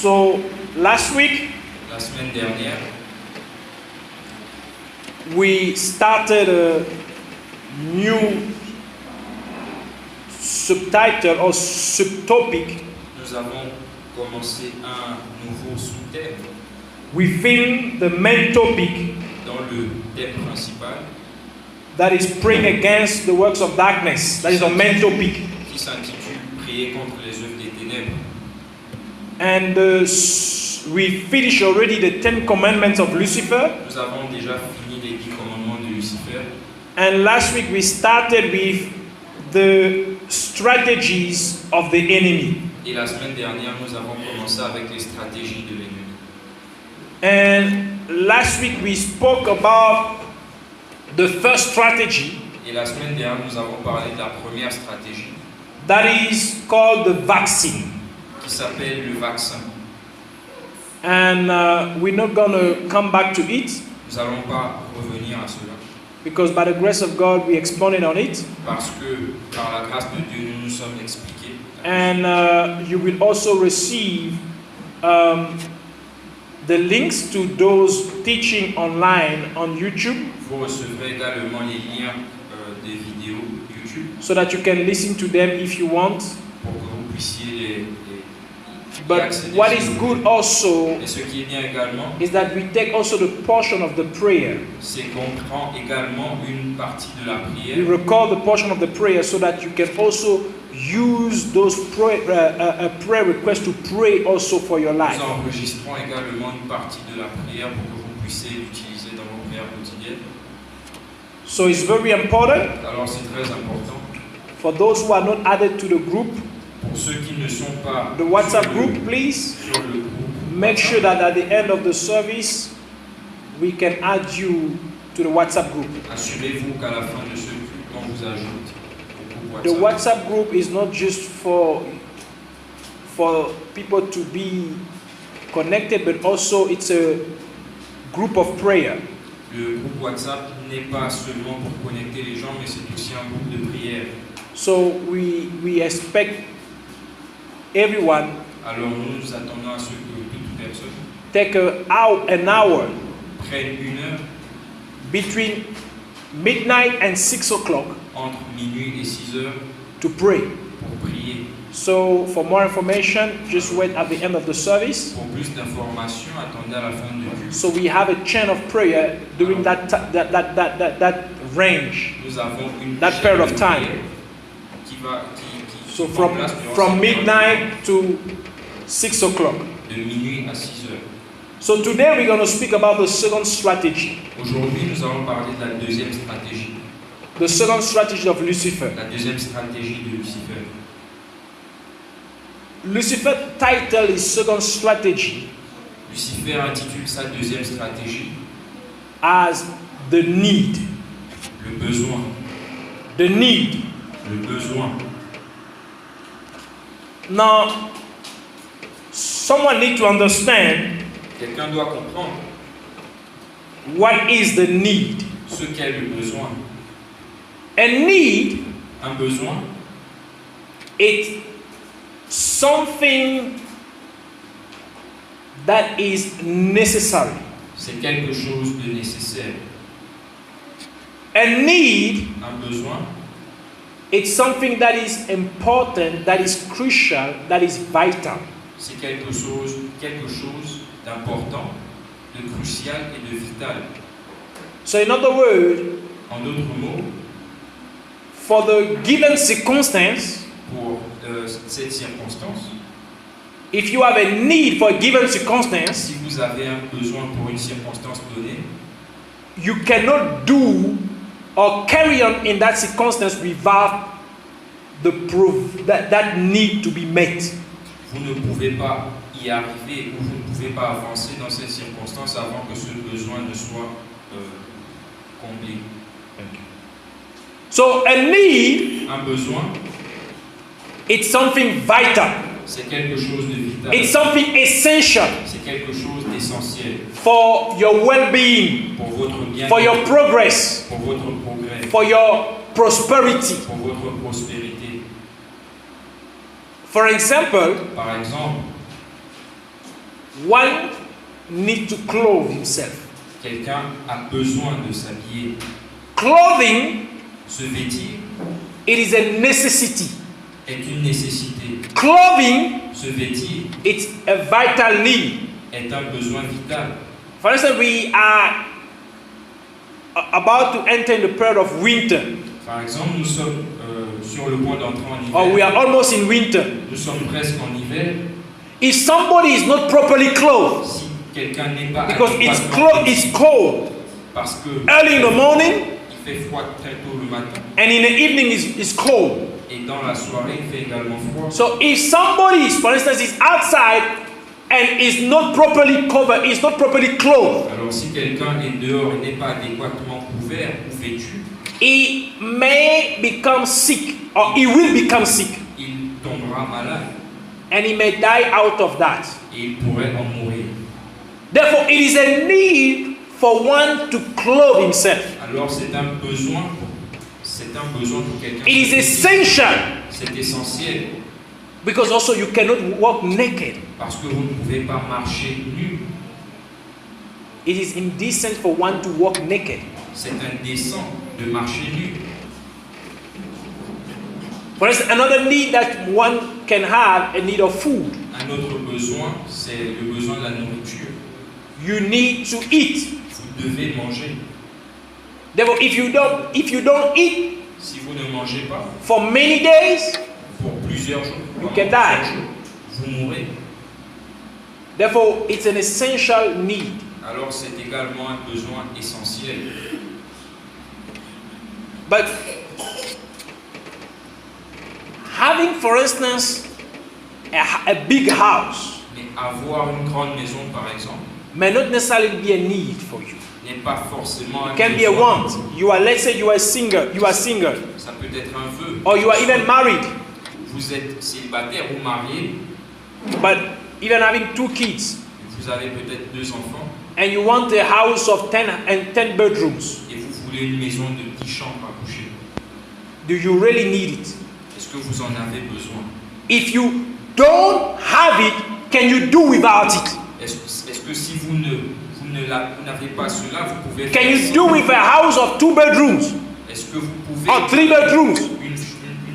So last week La semaine dernière, we started a new subtitle or subtopic nous avons commencé un nouveau sous-thème within the main topic dans le thème principal that is praying against the works of darkness. That is our main topic. qui s'intitule Prier contre les œuvres des ténèbres. And we finished already the 10 commandments of Lucifer. Nous avons déjà fini les 10 commandements de Lucifer. And last week we started with the strategies of the enemy. Et la semaine dernière, nous avons commencé avec les stratégies de l'ennemi. And last week we spoke about the first strategy, Et la semaine dernière, nous avons parlé de la première stratégie that is called the vaccine. qui s'appelle le vaccin. And we're not going to come back to it Nous n'allons pas revenir à cela because by the grace of God we expounded on it. parce que par la grâce de Dieu, nous nous sommes expliqués. And you will also receive the links to those teaching online on YouTube Vous recevrez également les liens des vidéos YouTube so that you can listen to them if you want. pour que vous puissiez les But accéder what si is vous good voulez. also Et ce qui est bien également, is that we take also the portion of the prayer. c'est qu'on prend également une partie de la We prière. record the portion of the prayer so that you can also use those prayer requests to pray also for your life. Nous enregistrons également une partie de la prière pour que vous puissiez l'utiliser dans vos prières quotidiennes. So it's very important Alors c'est très important. for those who are not added to the group, Pour ceux qui ne sont pas the WhatsApp sur group, please sur le groupe, make sure that at the end of the service we can add you to the WhatsApp group. assurez-vous qu'à la fin de ce culte, on vous ajoute au groupe The WhatsApp. WhatsApp group is not just for people to be connected, but also it's a group of prayer. Le groupe WhatsApp n'est pas seulement pour connecter les gens, mais c'est aussi un groupe de prière. So we expect everyone Alors nous nous attendons à ce que toute personne take an hour prenne une heure between midnight and 6 o'clock entre minuit et 6 heures to pray. pour prier. So for more information, just wait at the end of the service. Pour plus d'informations, attendez à la fin du culte. So we have a chain of prayer during that range. Nous avons une That chaîne period de of time. prière qui So se met en from place durant cette période midnight to 6 o'clock. de minuit à 6 heures. So today we're going to speak about the second strategy. Aujourd'hui, nous allons parler de la deuxième stratégie. The second strategy of Lucifer. La deuxième stratégie de Lucifer. Lucifer's title is second strategy Lucifer intitule sa deuxième stratégie as the need. le besoin. The need. Le besoin. Now, someone needs to understand Quelqu'un doit comprendre what is the need. ce qu'est le besoin. A need Un besoin, is something that is necessary. c'est quelque chose de nécessaire. A need Un besoin, is something that is important, that is crucial, that is vital. c'est quelque chose d'important, de crucial et de vital. So in other words, En d'autres mots, for the given circumstance, pour cette circonstance, if you have a need for a given circumstance, si vous avez un besoin pour une circonstance donnée, you cannot do or carry on in that circumstance without the proof that need to be met. vous ne pouvez pas y arriver ou vous ne pouvez pas avancer dans cette circonstance avant que ce besoin ne soit comblé. So a need, Un besoin, it's something vital. c'est quelque chose de vital. It's something essential C'est quelque chose d'essentiel for your well-being, pour votre bien, for your progress, pour votre progrès, for your prosperity. pour votre prospérité. For example, Par exemple, one needs to clothe himself. Quelqu'un a besoin de s'habiller. Clothing, Se vêtir it is a necessity. est une nécessité. Clothing, Se vêtir it's a vital need. est un besoin vital. For instance, we are about to enter in the period of winter, Par exemple, nous sommes sur le point d'entrer en or we hiver. are almost in winter. Nous sommes presque en hiver. If somebody is not properly clothed, Si quelqu'un n'est pas because adéquatement it's cold parce que early in the morning, il fait froid très tôt le matin and in the evening it's cold. et dans la soirée il fait également froid. So if somebody, for instance, is outside and is not properly covered, is not properly clothed, Alors si quelqu'un est dehors et n'est pas adéquatement couvert ou vêtu, he may become sick, or he will become sick, il tombera malade and he may die out of that. et il pourrait en mourir. Therefore, it is a need for one to clothe himself. Alors c'est un besoin pour quelqu'un. It is essential, C'est essentiel because also you cannot walk naked. parce que vous ne pouvez pas marcher nu. It is indecent for one to walk naked. C'est indécent de marcher nu. For instance, another need that one can have, a need of food. Un autre besoin, c'est le besoin de la nourriture. You need to eat. Vous devez manger. Therefore, if you don't eat Si vous ne mangez pas, for many days, pour plusieurs jours, You pendant can plusieurs die. jours, vous mourrez. therefore it's an essential need. Alors c'est également un besoin essentiel. But having, for instance, a big house Mais avoir une grande maison, par exemple, may not necessarily be a need for you. n'est pas forcément un It can be a besoin. want. Let's say you are single, Ça peut être un vœu. or you are even married, Vous êtes célibataire ou marié, but even having 2 kids, vous avez peut-être 2 enfants and you want a house of 10 bedrooms. et vous voulez une maison de 10 chambres à coucher. Do you really need it? Est-ce que vous en avez besoin? If you don't have it, can you do without it? Est-ce que si vous n'avez pas cela, vous pouvez Can faire you sans? do with a house of 2 bedrooms Est-ce que vous pouvez or 3 bedrooms?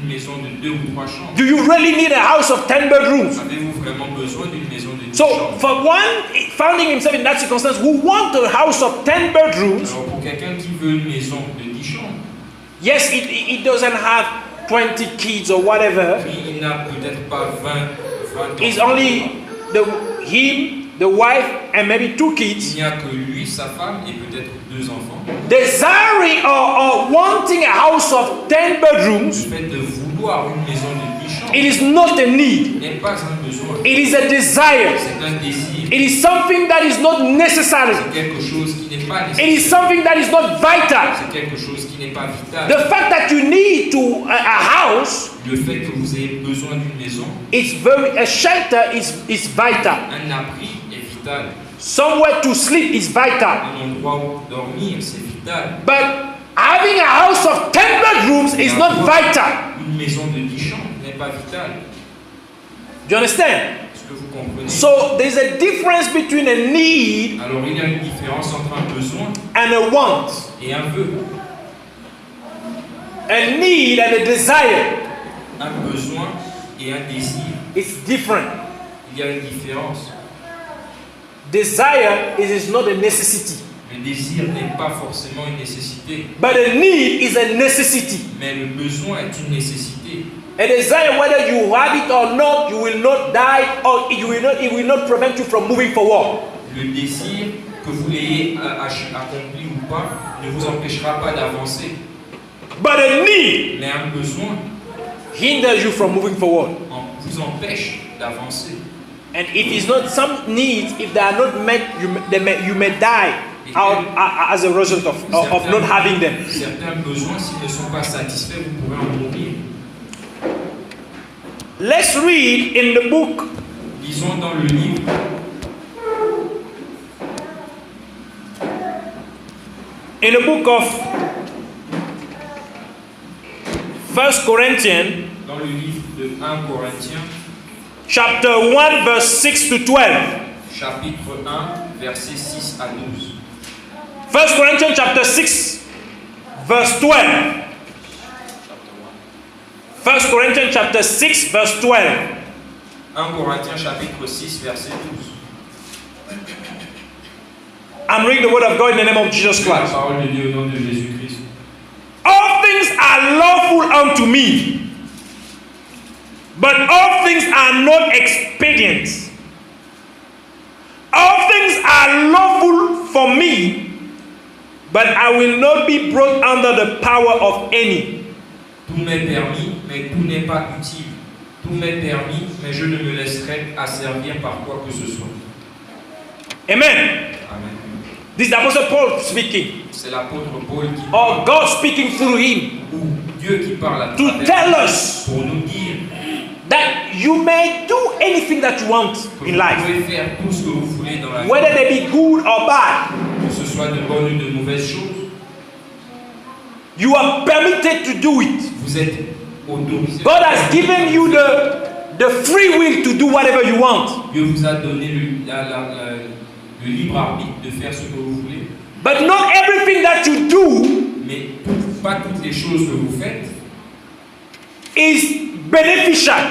une maison de 2 ou 3 chambres? Do you really need a house of 10 bedrooms? Avez-vous vraiment besoin d'une maison de 10 So, chambres? for one finding himself in that circumstance who want a house of 10 bedrooms, Alors pour quelqu'un qui veut une maison de 10 chambres, yes, it doesn't have 20 kids or whatever. lui il n'a peut-être pas 20 It's enfants. only him, the wife, and maybe 2 kids. Il n'y a que lui, sa femme et peut-être 2 enfants. Desiring or wanting a house of 10 Le bedrooms, fait de vouloir une maison de 10 chambres it is not a need. n'est pas un besoin, It is a desire. c'est un désir. It is something that is not necessary. C'est quelque chose qui n'est pas It is nécessaire. something that is not vital. C'est quelque chose qui n'est pas vital. The fact that you need a house, Le fait que vous ayez besoin d'une maison, a shelter is vital. un abri est vital. Somewhere to sleep is vital. Un endroit où dormir, c'est vital. But having a house of 10 bedrooms is not vital. Une maison de 10 chambres n'est pas vitale. Do you understand? Est-ce que vous comprenez? So there's a difference between a need Alors il y a une différence entre un besoin and a want. et un vœu. A need and a desire. Un besoin et un désir. It's different. Il y a une différence. Desire is not a necessity. Le désir n'est pas forcément une nécessité, But a need is a necessity. mais le besoin est une nécessité. A desire, whether you have it or not, you will not die, or it will not prevent you from moving forward. Le désir, que vous l'ayez accompli ou pas, ne vous empêchera pas d'avancer. But a need Mais un besoin hinders you from moving forward. vous empêche d'avancer. And if it's not some needs, if they are not met, you may die out as a result of not having them. Certains besoins, s'ils ne sont pas satisfaits, vous pourrez en mourir. Let's read in the book Lisons dans le livre of 1 Corinthians, dans le livre de 1 Corinthiens, chapter 1, verse 6 to 12. chapitre 1, versets 6 à 12. 1 Corinthians chapter 6, verse 12. 1 Corinthians chapter 6, verse 12. 1 Corinthiens chapitre 6, verset 12. I'm reading the word of God in the name of Jesus La Christ. parole de Dieu au nom de Jésus-Christ. All things are lawful unto me, but all things are not expedient. All things are lawful for me, but I will not be brought under the power of any. Tout m'est permis, mais tout n'est pas utile. Tout m'est permis, mais je ne me laisserai asservir par quoi que ce soit. Amen. Amen. This is the Apostle Paul speaking, C'est l'apôtre Paul qui or God speaking through him, ou Dieu qui parle à to travers tell us pour nous dire that you may do anything that you want que in vous life, pouvez faire tout ce que vous voulez dans la vie, whether they be good or bad. que ce soit de bonnes ou de mauvaises choses. You are permitted to do it. Vous êtes autorisé. God has given you the free will to do whatever you want. Dieu vous a donné le libre arbitre de faire ce que vous voulez. But not everything that you do Mais pas toutes les choses que vous faites is beneficial.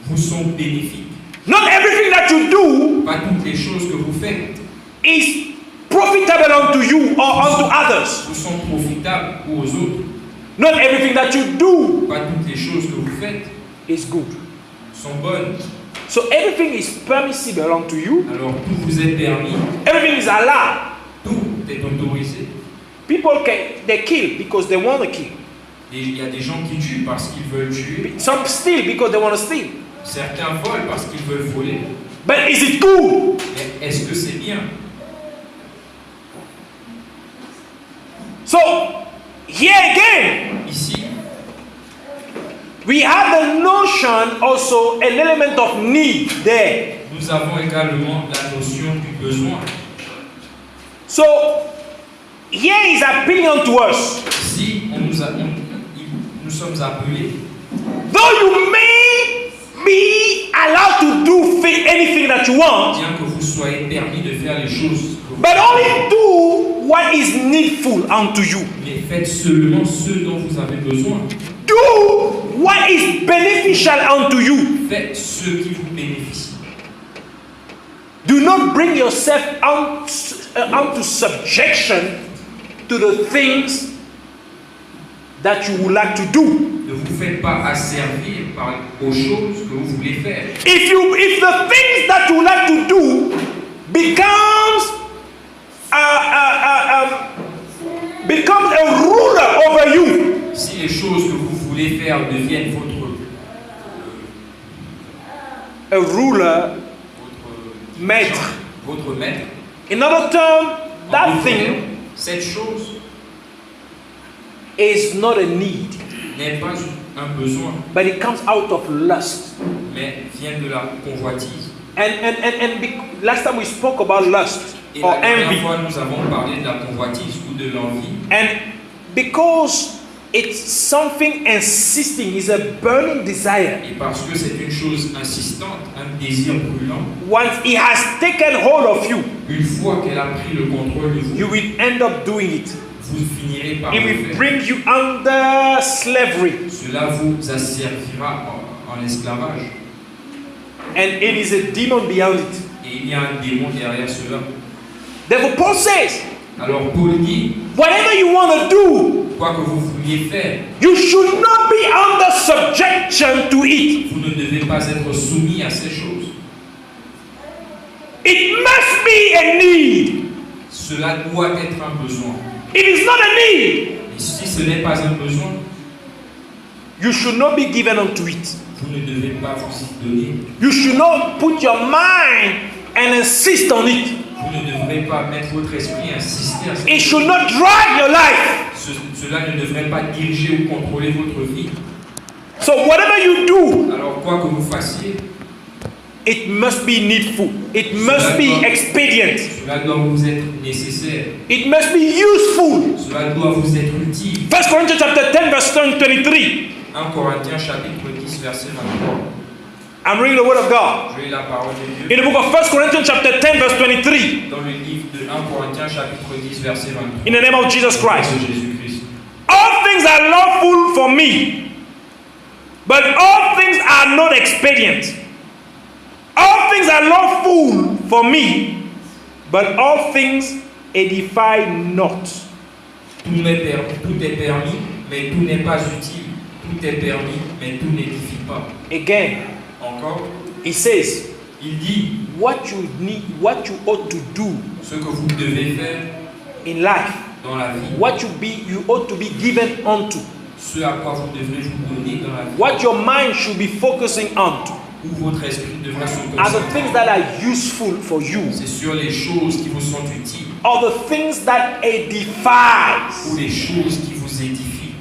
vous sont bénéfiques. Not everything that you do Pas toutes les choses que vous faites is profitable unto you or unto others. vous sont profitables ou aux autres. Not everything that you do Pas toutes les choses que vous faites is good. sont bonnes. So everything is permissible unto you. Alors tout vous est permis, Everything is allowed. tout est autorisé. People they kill because they want to kill. Et il y a des gens qui tuent parce qu'ils veulent tuer. Some steal because they want to steal. Certains volent parce qu'ils veulent voler. But is it good? Mais est-ce que c'est bien? So here again, Ici, we have the notion also an element of need there. nous avons également la notion du besoin. So here is appealing to us. Ici, nous sommes appelés, Though you may be allowed to do anything that you want, bien que vous soyez permis de faire les choses, que vous but only do what is needful unto you. mais faites seulement ce dont vous avez besoin. Do what is beneficial unto you. Faites ce qui vous bénéficie. Do not bring yourself unto subjection to the things that you would like to do. Ne vous faites pas asservir aux choses que vous voulez faire. If the things that you would like to do becomes a ruler over you, Si les choses que vous voulez faire deviennent a ruler, maître. votre maître, In other terms, en that d'autres thing termes, cette chose is not a need, n'est pas un besoin, but it comes out of lust. mais vient de la convoitise. Last time we spoke about lust Et or la dernière envy. fois, nous avons parlé de la convoitise ou de l'envie. And because it's something insisting, is a burning desire. Et parce que c'est une chose insistante, un désir brûlant, Once it has taken hold of you, une fois qu'elle a pris le contrôle de vous, you will end up doing it. vous finirez par It le will faire. bring you under slavery. Cela vous asservira en esclavage. And it is a demon behind it. Et il y a un démon derrière cela. Therefore, Paul says, Alors Paul dit, whatever you want to do, quoi que vous vouliez faire, you should not be under subjection to it. vous ne devez pas être soumis à ces choses. It must be a need. Cela doit être un besoin. It is not a need. Et si ce n'est pas un besoin, You should not be given unto it. vous ne devez pas vous y donner. You should not put your mind and insist on it. Vous ne devrez pas mettre votre esprit à insister à It ça. should not drive your life. Cela ne devrait pas diriger ou contrôler votre vie. So whatever you do, Alors quoi que vous fassiez, it must be needful. It must be expedient. cela doit vous être nécessaire. It must be useful. Cela doit vous être utile. 1 Corinthians chapter 10 verse 23. 1 Corinthiens chapitre 10 verset 23. I'm reading the word of God. Je lis la parole de Dieu In the book of 1 Corinthians chapter 10 verse 23. dans le livre de 1 Corinthiens chapitre 10 verset 23. In the name of Jesus Christ. De Jésus-Christ. All things are lawful for me, but all things are not expedient. All things are lawful for me, but all things edify not. Tout est permis, mais tout n'est pas utile. Tout est permis, mais tout n'édifie pas. Again, Encore, he says, il dit what you need, what you ought to do ce que vous devez faire in life, dans la vie, what you ought to be given unto, ce à quoi vous devrez vous donner dans la vie, what your mind should be focusing on, où votre esprit devra se are the concentrer. things that are useful for you, C'est sur les choses qui vous sont utiles or the things that edifies, ou les choses qui vous édifient,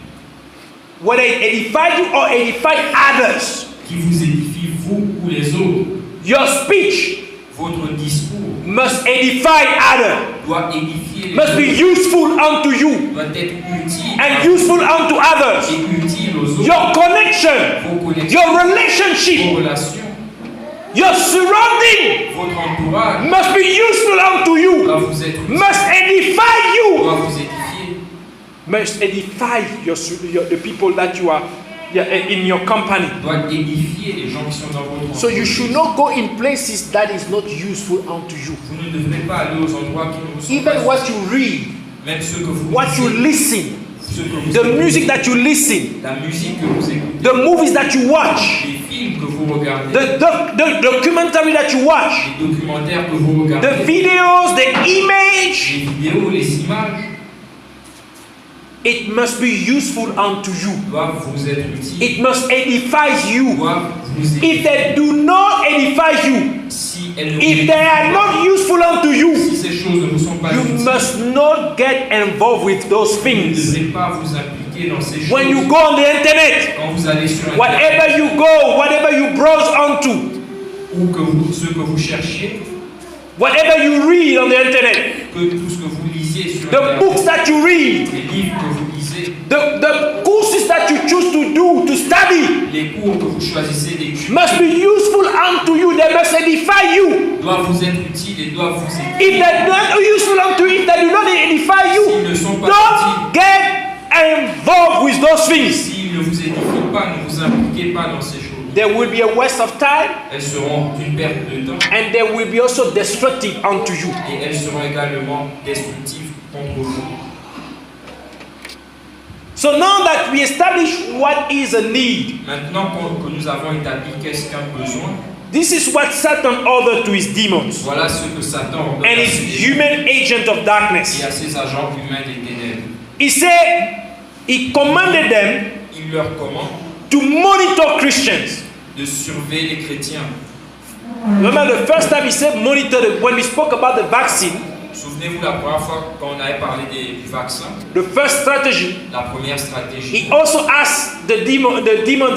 whether it edifies you or edify others. qui vous édifient vous ou les autres. Your speech Votre discours must edify others, doit édifier les must be autres, useful unto you doit être utile and useful unto others. et utile aux autres. Your connection, Vos connexions, your vos relationship, relations, your surrounding votre entourage must be useful unto you, doit vous être utile, must edify you, doit vous édifier, must edify the people that you are in your company. doit édifier les gens qui sont dans votre So you entourage. should not go in places that is not useful unto you. Vous ne devrez pas aller aux endroits qui ne vous sont Even pas what you read, même ce que vous what you lisez, listen, ce que vous the écoutez, music that you listen, la musique que vous écoutez, the movies that you watch, les films que vous regardez, the documentary that you watch, les documentaires que vous regardez, the videos, the image, les vidéos, les images it must be useful unto you. doivent vous être utiles, It must edify you. doivent vous If édifier. they do not edify you, Si elles ne if vous they are not useful unto si you, ces choses ne vous sont pas you utiles, must not get involved with those vous ne things. devrez pas vous impliquer dans ces choses. When you go on the internet, Quand vous allez sur Internet, whatever you go, whatever you browse onto, ou ce que vous cherchiez, whatever you read on the internet, que tout ce que vous lisiez sur the Internet, books that you read, les livres que vous lisez, the courses that you choose to do, to study, les cours que vous choisissez d'étudier, must be useful unto you. They must edify you. doivent vous être utiles et doivent vous If édifier. they're not useful unto you, if they do not edify you, S'ils ne sont pas don't get involved with those things. S'ils ne vous édifient pas, ne vous impliquez pas dans ces choses. There will be a waste of time, Elles seront une perte de temps and they will be also destructive unto you. et elles seront également destructives contre vous. So now that we establish what is a need, Maintenant que nous avons établi qu'est-ce qu'un besoin, this is what Satan ordered to his demons voilà ce que Satan ordonne and à his ses human agent of et darkness. à ses agents humains des ténèbres. He said, he commanded them Il leur commande to monitor Christians. de surveiller les chrétiens. Remember the first time he said monitor, when we spoke about the vaccine, Souvenez-vous la première fois quand on avait parlé du vaccin, the first strategy, la première stratégie, he also asked the demons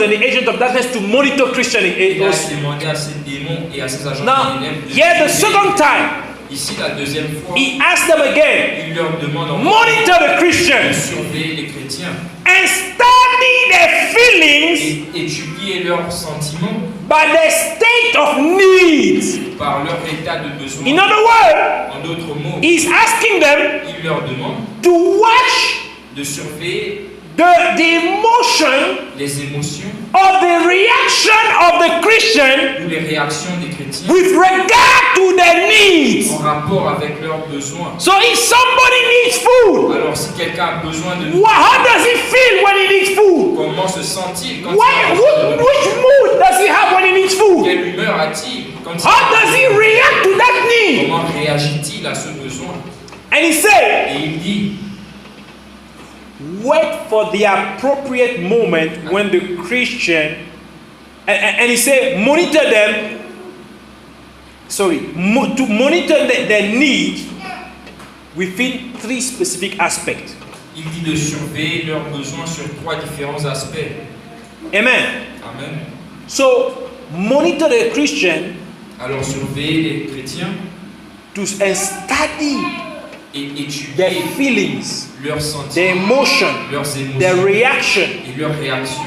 and the agent of darkness to monitor Christianity. il a demandé à ses démons et à ses agents Now, des ténèbres de here the surveiller. second time, Ici, la deuxième fois, he asked them again, il leur demande encore monitor the de Christians surveiller les chrétiens and study their feelings et étudier leurs sentiments by their state of need. par leur état de besoin. In other words, En d'autres mots, he's asking them il leur demande to watch de surveiller the emotion les émotions or the reaction of the Christian ou les réactions des chrétiens with regard to their needs. en rapport avec leurs besoins. So if somebody needs food, Alors, si quelqu'un a besoin de how does he feel when he needs food? comment se sent-il quand il a besoin de Which mood does he have when he needs food? quelle humeur a-t-il quand il How does he react to that need? comment réagit-il à ce besoin? And he said, Et il dit, wait for the appropriate moment when the Christian, and he said, monitor them, to monitor their need within three specific aspects. il dit de surveiller leurs besoins sur trois différents aspects. Amen. Amen. So, monitor the Christian Alors, surveiller les chrétiens and study et étudier their feelings, leurs their sentiments, emotion, leurs their émotions reaction et leurs réactions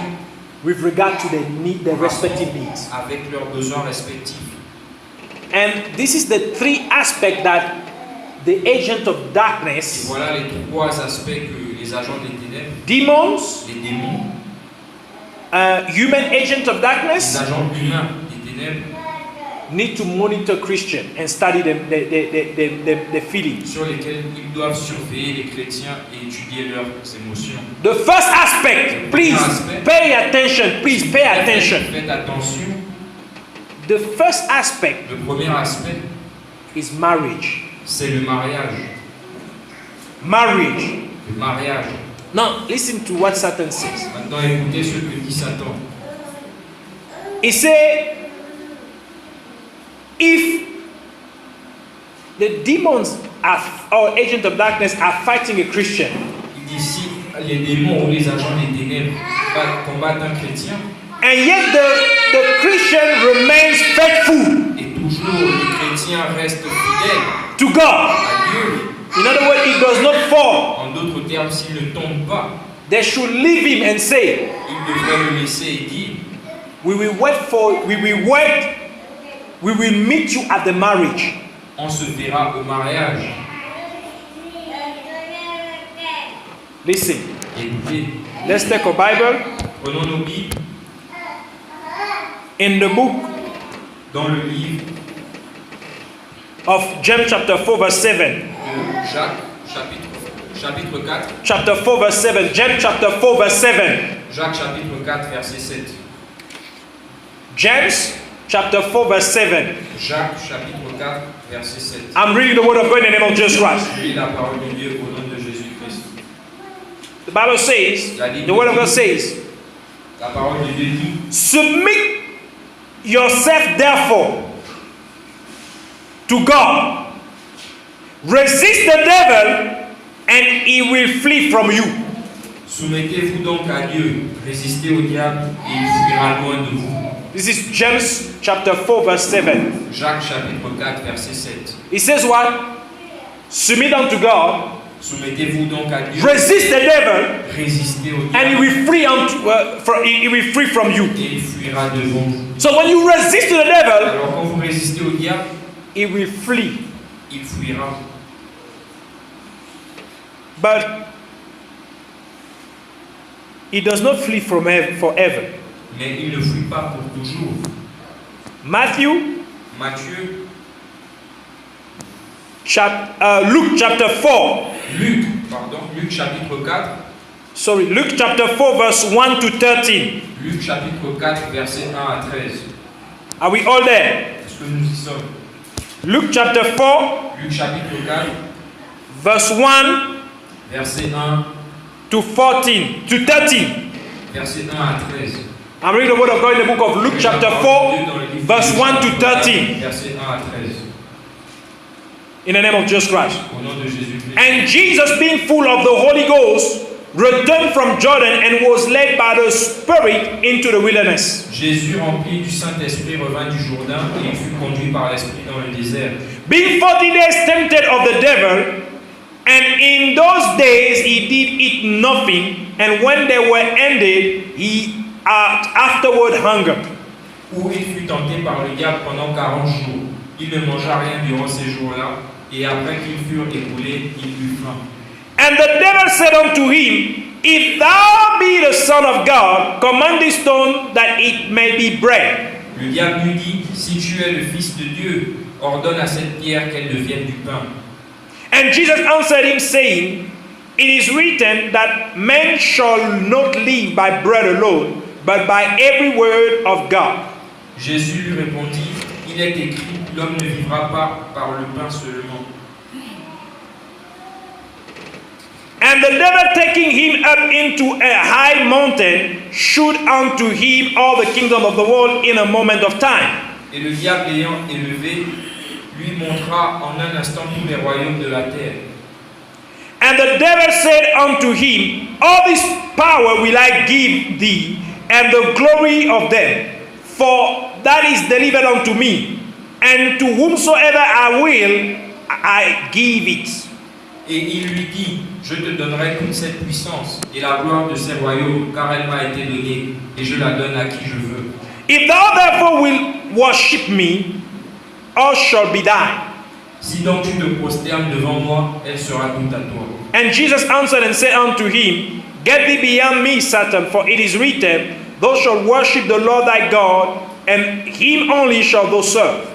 with regard to their respective needs. avec leurs besoins respectifs. And this is the three aspects that the agent of Et darkness, voilà les trois aspects que les agents des ténèbres, demons, les démons, human agent of les darkness, agents humains des ténèbres, need to monitor Christian and study the feelings. sur lesquels ils doivent surveiller les chrétiens et étudier leurs émotions. The first aspect, please pay attention. Please pay attention. Faites attention. The first aspect Le premier aspect, is marriage. c'est le mariage. Marriage. Le mariage. Now, listen to what Satan says. Maintenant, écoutez ce que dit Satan. He said, if the demons or agents of darkness are fighting a Christian, Il dit si les démons ou les agents des ténèbres combattent un chrétien, and yet the Christian remains faithful et toujours le chrétien reste fidèle to God. à Dieu, In other words, he does not fall. en d'autres termes, s'il ne tombe pas, They should leave him and say, il devrait le laisser et dire we will meet you at the marriage. on se verra au mariage. Listen, Écoutez, let's take a Bible prenons nos Bibles in the book dans le livre of James chapter 4 verse 7. de Jacques, chapitre 4. Chapter 4 verse 7. James chapter 4 verse 7. Jacques chapitre 4 verset 7. James chapter 4 verse 7. Jacques chapitre 4 verset 7. I'm reading the word of God in the name of Jesus Christ. Je lis la parole de Dieu au nom de Jésus-Christ. The Bible says, the word of God says, La parole de Dieu dit, submit yourself therefore to God. Resist the devil and he will flee from you. soumettez-vous donc à Dieu, résistez au diable et il fuira loin de vous. This is James chapter 4 verse 7. Jacques chapitre 4 verset 7. It says what? Submit unto God. Soumettez-vous donc à Dieu, Resist the devil résistez au and he diable will flee he will free from you. et il fuira devant vous. So when you resist the devil, Alors quand vous résistez au diable, he will flee. il fuira. But he does not flee from forever. Mais il ne fuit pas pour toujours. Matthew, Matthieu, Luke chapter 4. Luc chapitre 4. Sorry, Luke chapter 4 verse 1 to 13. Luc chapitre 4 verset 1 à 13. Are we all there? Est-ce que nous y sommes? Luke chapter 4 Luc chapitre 4 verse 1 verset 1 to 13. verset 1 à 13. I'm reading the word of God in the book of Luke chapter 4 verse 1 to 13. Verset 1 à 13. In the name of Jesus Christ. Au nom de Jésus-Christ. And Jesus, being full of the Holy Ghost, returned from Jordan and was led by the Spirit into the wilderness. Jésus, rempli du Saint-Esprit, revint du Jourdain et il fut conduit par l'Esprit dans le désert. Being 40 days tempted of the devil, and in those days he did eat nothing, and when they were ended, he afterward hungered. Où il fut tenté par le diable pendant 40 jours. Il ne mangea rien durant ces jours-là, et après qu'ils furent écoulés, il eut faim. And the devil said unto him, If thou be the Son of God, command this stone that it may be bread. Le diable lui dit, si tu es le Fils de Dieu, ordonne à cette pierre qu'elle devienne du pain. And Jesus answered him, saying, It is written that man shall not live by bread alone, but by every word of God. Jésus lui répondit, il est écrit, l'homme ne vivra pas par le pain seulement. And the devil, taking him up into a high mountain, showed unto him all the kingdom of the world in a moment of time. Et le diable ayant élevé, lui montra en un instant tous les royaumes de la terre. And the devil said unto him, All this power will I give thee, and the glory of them, for that is delivered unto me, and to whomsoever I will, I give it. Et il lui dit, je te donnerai toute cette puissance et la gloire de ces royaumes, car elle m'a été donnée, et je la donne à qui je veux. If thou therefore wilt worship me, all shall be thine. Si donc tu te prosternes devant moi, elle sera toute à toi. And Jesus answered and said unto him, Get thee behind me, Satan, for it is written, Thou shalt worship the Lord thy God, and him only shalt thou serve.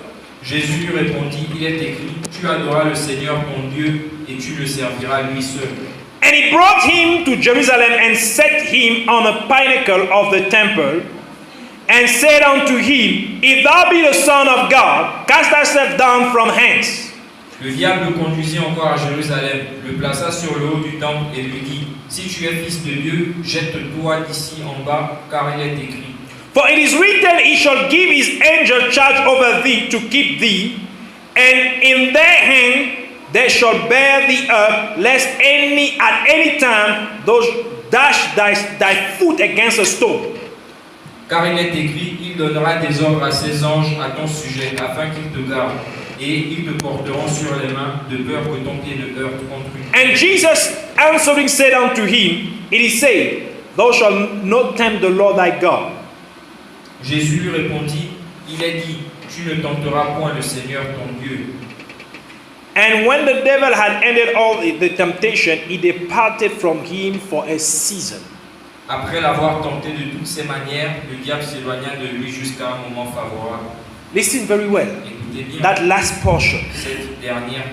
Jésus lui répondit, il est écrit, tu adoreras le Seigneur ton Dieu, et tu le serviras lui seul. And he brought him to Jerusalem and set him on a pinnacle of the temple, and said unto him, If thou be the Son of God, cast thyself down from hence. Le diable le conduisit encore à Jérusalem, le plaça sur le haut du temple et lui dit, si tu es fils de Dieu, jette-toi d'ici en bas, car il est écrit. For it is written, He shall give His angel charge over thee to keep thee, and in their hand they shall bear thee up, lest at any time thou dash thy foot against a stone. Car il est écrit, il donnera des ordres à ses anges à ton sujet, afin qu'ils te gardent, et ils te porteront sur les mains, de peur que ton pied ne heurte contre une. And Jesus answering said unto him, It is said, Thou shalt not tempt the Lord thy God. Jésus lui répondit, il est dit, tu ne tenteras point le Seigneur ton Dieu. And when the devil had ended all the temptation, he departed from him for a season. Après l'avoir tenté de toutes ses manières, le diable s'éloigna de lui jusqu'à un moment favorable. Listen very well. Écoutez bien That last portion. cette dernière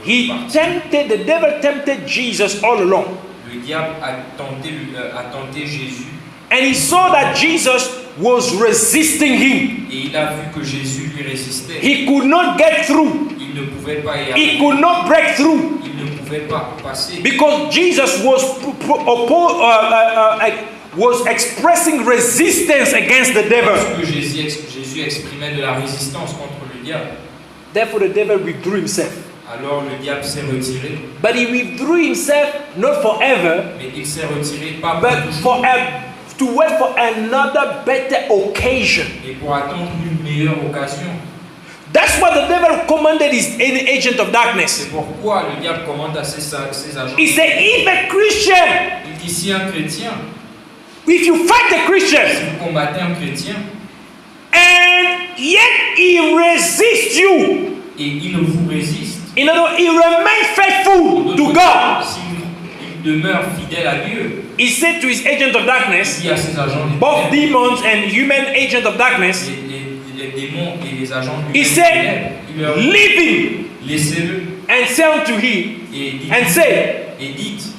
The devil tempted Jesus all along. Le diable a tenté Jésus. And he saw that Jesus was resisting him. Et il a vu que Jésus lui résistait. He could not get through. Il ne pouvait pas y He arriver. could not break through. Il ne pouvait pas passer. Because Jesus was expressing resistance against the devil. Parce que Jésus exprimait de la résistance contre le diable. Therefore the devil withdrew himself. Alors le diable s'est retiré. But he withdrew himself not forever, Mais il s'est retiré pas pour but toujours, to wait for another better occasion. mais pour attendre une meilleure occasion. That's what the devil commanded his agent of darkness. C'est pourquoi le diable commande à ses agents. He said, if a Christian, Il dit si un chrétien, if you fight a si Christian, vous combattez un chrétien, and yet he resists you, et il vous résiste, in other words, he remains faithful to God. s'il demeure fidèle à Dieu, He said to his agent of darkness, il dit à ses agents, both demons and human agent of darkness, les démons et les agents he humains, said, il leur leave him laissez-le and say unto him, and say, et dites,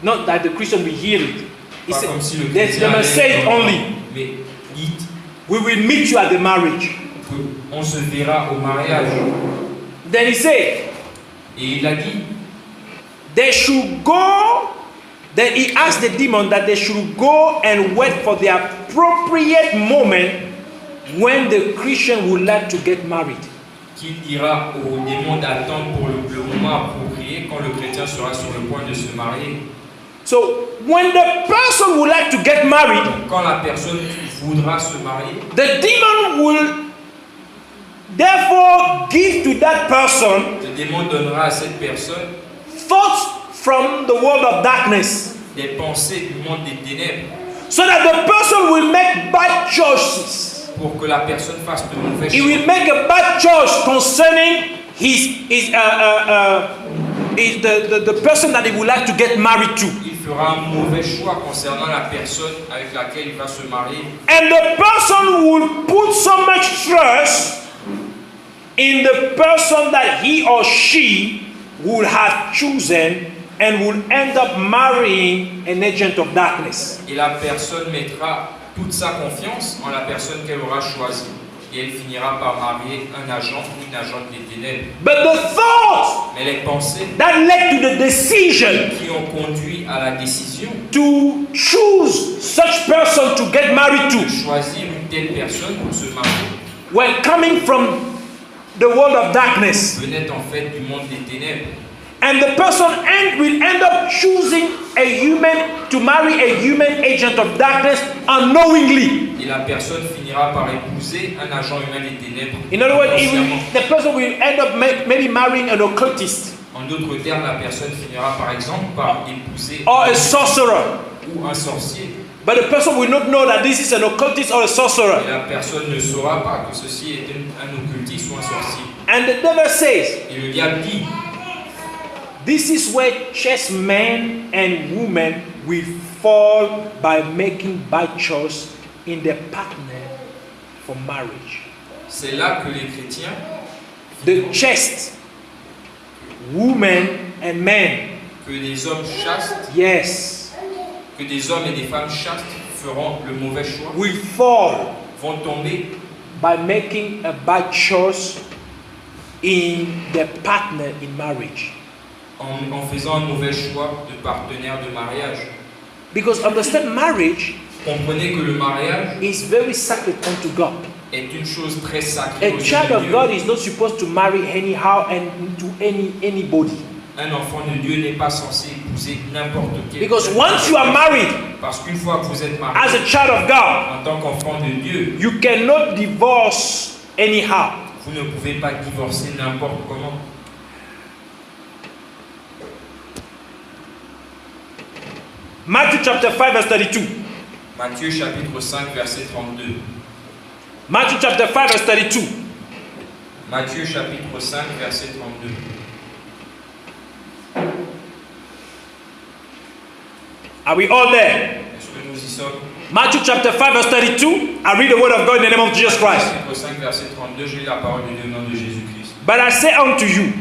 not that the Christian will hear it. He pas said, comme si le they chrétien must say it allait only. mais dites, We will meet you at the marriage. on se verra au mariage. Then he said, Et il a dit, they should go. Then he asked the demon that they should go and wait for the appropriate moment when the Christian would like to get married. qu'il dira au démon d'attendre pour le moment approprié quand le chrétien sera sur le point de se marier. So when the person would like to get married, Quand la personne voudra se marier, the demon will therefore give to that person le démon donnera à cette personne thoughts from the world of darkness, des pensées du monde des ténèbres so that the person will make bad choices. pour que la personne fasse de mauvais He choix. will make a bad choice concerning the person that he would like to get married to. Il fera un mauvais choix concernant la personne avec laquelle il va se marier. And the person will put so much trust in the person that he or she would have chosen and will end up marrying an agent of darkness. Et la personne mettra toute sa confiance en la personne qu'elle aura choisie. Et elle finira par marier un agent ou une agente des ténèbres. But the thoughts Mais les pensées that led to the decision qui ont conduit à la décision to choose such person to get married de to choisir une telle personne pour se marier were coming from the world of darkness. venaient en fait du monde des ténèbres. And the person will end up choosing a human to marry a human agent of darkness unknowingly. Et la personne finira par épouser un agent humain des ténèbres. In other words, inconsciemment. the person will end up maybe marrying an occultist. En En d'autres termes, la personne finira par exemple par épouser or a sorcerer. ou un sorcier. But the person will not know that this is an occultist or a Et sorcerer. la personne ne saura pas que ceci est un occultiste ou un sorcier. And the devil says, Et le diable dit, this is where chess men and women will fall by making bad choice in their partner for marriage. c'est là que les chrétiens, The chaste women and men, que des hommes chastes, yes, que des hommes et des femmes chastes feront le mauvais choix, will fall vont tomber by making a bad choice in their partner in marriage. en faisant un mauvais choix de partenaire de mariage. Because understand, marriage Comprenez que le mariage is very sacred unto God. est une chose très sacrée A aux yeux child de of Dieu. God is not supposed to marry anyhow and to anybody. Un enfant de Dieu n'est pas censé épouser n'importe quel. Because once you are married Parce qu'une fois que vous êtes marié, as a child of God, en tant qu'enfant de Dieu, you cannot divorce anyhow. vous ne pouvez pas divorcer n'importe comment. Matthew chapter 5 verse 32. Matthieu chapitre 5 verset 32. Matthew chapter 5 verse 32. Matthieu chapitre 5 verset 32. Are we all there? Est-ce que nous y sommes? Matthew chapter 5 verse 32. I read the word of God in the name of Jesus Christ. Chapitre 5 verset 32, je lis la parole de Dieu au nom de Jésus-Christ. But I say unto you,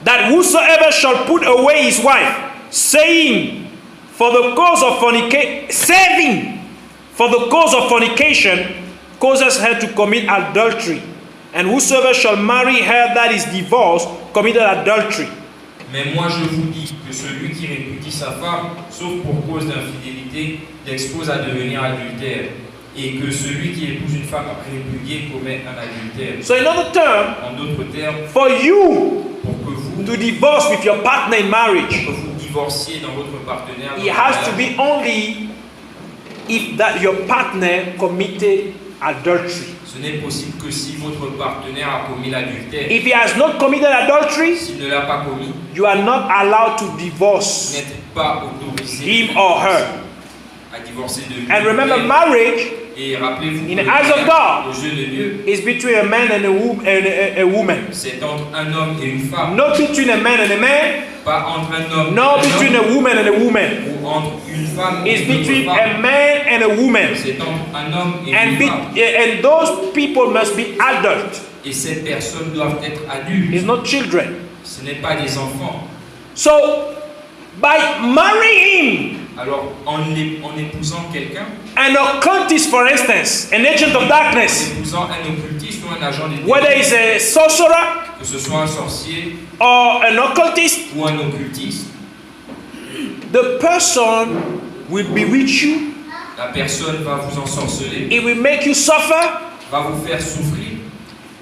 that whosoever shall put away his wife, saying, for the cause of fornication, causes her to commit adultery. And whosoever shall marry her that is divorced, committed adultery. Mais moi je vous dis que celui qui répudie sa femme, sauf pour cause d'infidélité, l'expose à devenir adultère. Et que celui qui épouse une femme répudiée commet un adultère. So in other terms, En d'autres termes, for you pour que vous, to divorce with your partner in marriage, que vous divorciez dans votre partenaire, it has to be only if that your partner committed adultery. ce n'est possible que si votre partenaire a commis l'adultère. If he has not committed adultery, S'il ne l'a pas commis, you are not allowed to vous divorce n'êtes pas autorisé him or her. à divorcer de lui. And remember, marriage Et rappelez-vous, in que the eyes of God aux yeux de Dieu, is between a man and a woman. c'est entre un homme et une femme. Not between a man and a man, Pas entre un homme not et un between homme, a woman and a woman. ou entre une femme et It's une between autre a femme. man and a woman. C'est entre un homme et And, une femme. and those people must be adult. Et ces personnes doivent être adultes. It's not children. Ce n'est pas des enfants. So, by marrying Alors, en épousant quelqu'un, an occultist, for instance, an agent of en darkness, épousant un occultiste ou un agent des whether ténèbres, it's a sorcerer que ce soit un sorcier or an occultist, ou un occultiste, the person will bewitch you. la personne va vous ensorceler, It will make you suffer. va vous faire souffrir.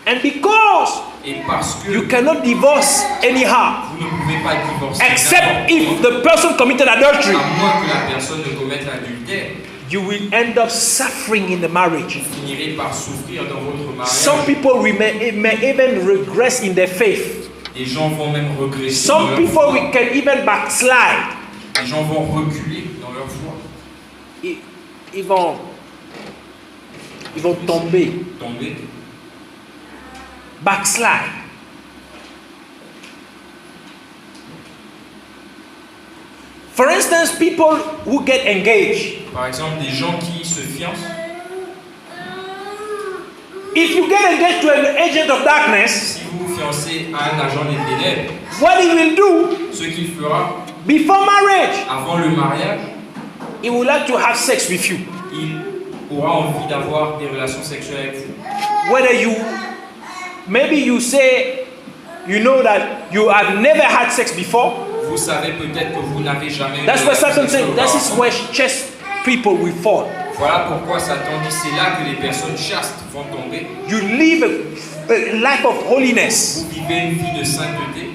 And because Et parce que you cannot divorce anyhow, vous ne pouvez pas divorcer except n'importe if comment, the person committed adultery, à moins que la personne ne commette l'adultère, you will end up suffering in the marriage. vous finirez par souffrir dans votre mariage. Some people may even regress in their faith. Les gens vont même regresser dans Some leur people foi. can even backslide. Les gens vont reculer dans leur foi, Ils vont tomber. tomber. Backslide. For instance, people who get engaged. Par exemple, des gens qui se fiancent. If you get engaged to an agent of darkness, Si vous vous fiancez à un agent des ténèbres, what he will do ce qu'il fera before marriage, avant le mariage, he would like to have sex with you. il aura envie d'avoir des relations sexuelles avec vous. Whether maybe you say, you know that you have never had sex before. Vous savez peut-être que vous n'avez jamais eu That's de why relations Satan sexuelles says that is auparavant. where chaste people will fall. Voilà pourquoi Satan dit c'est là que les personnes chastes vont tomber. You live a life of holiness Vous vivez une vie de sainteté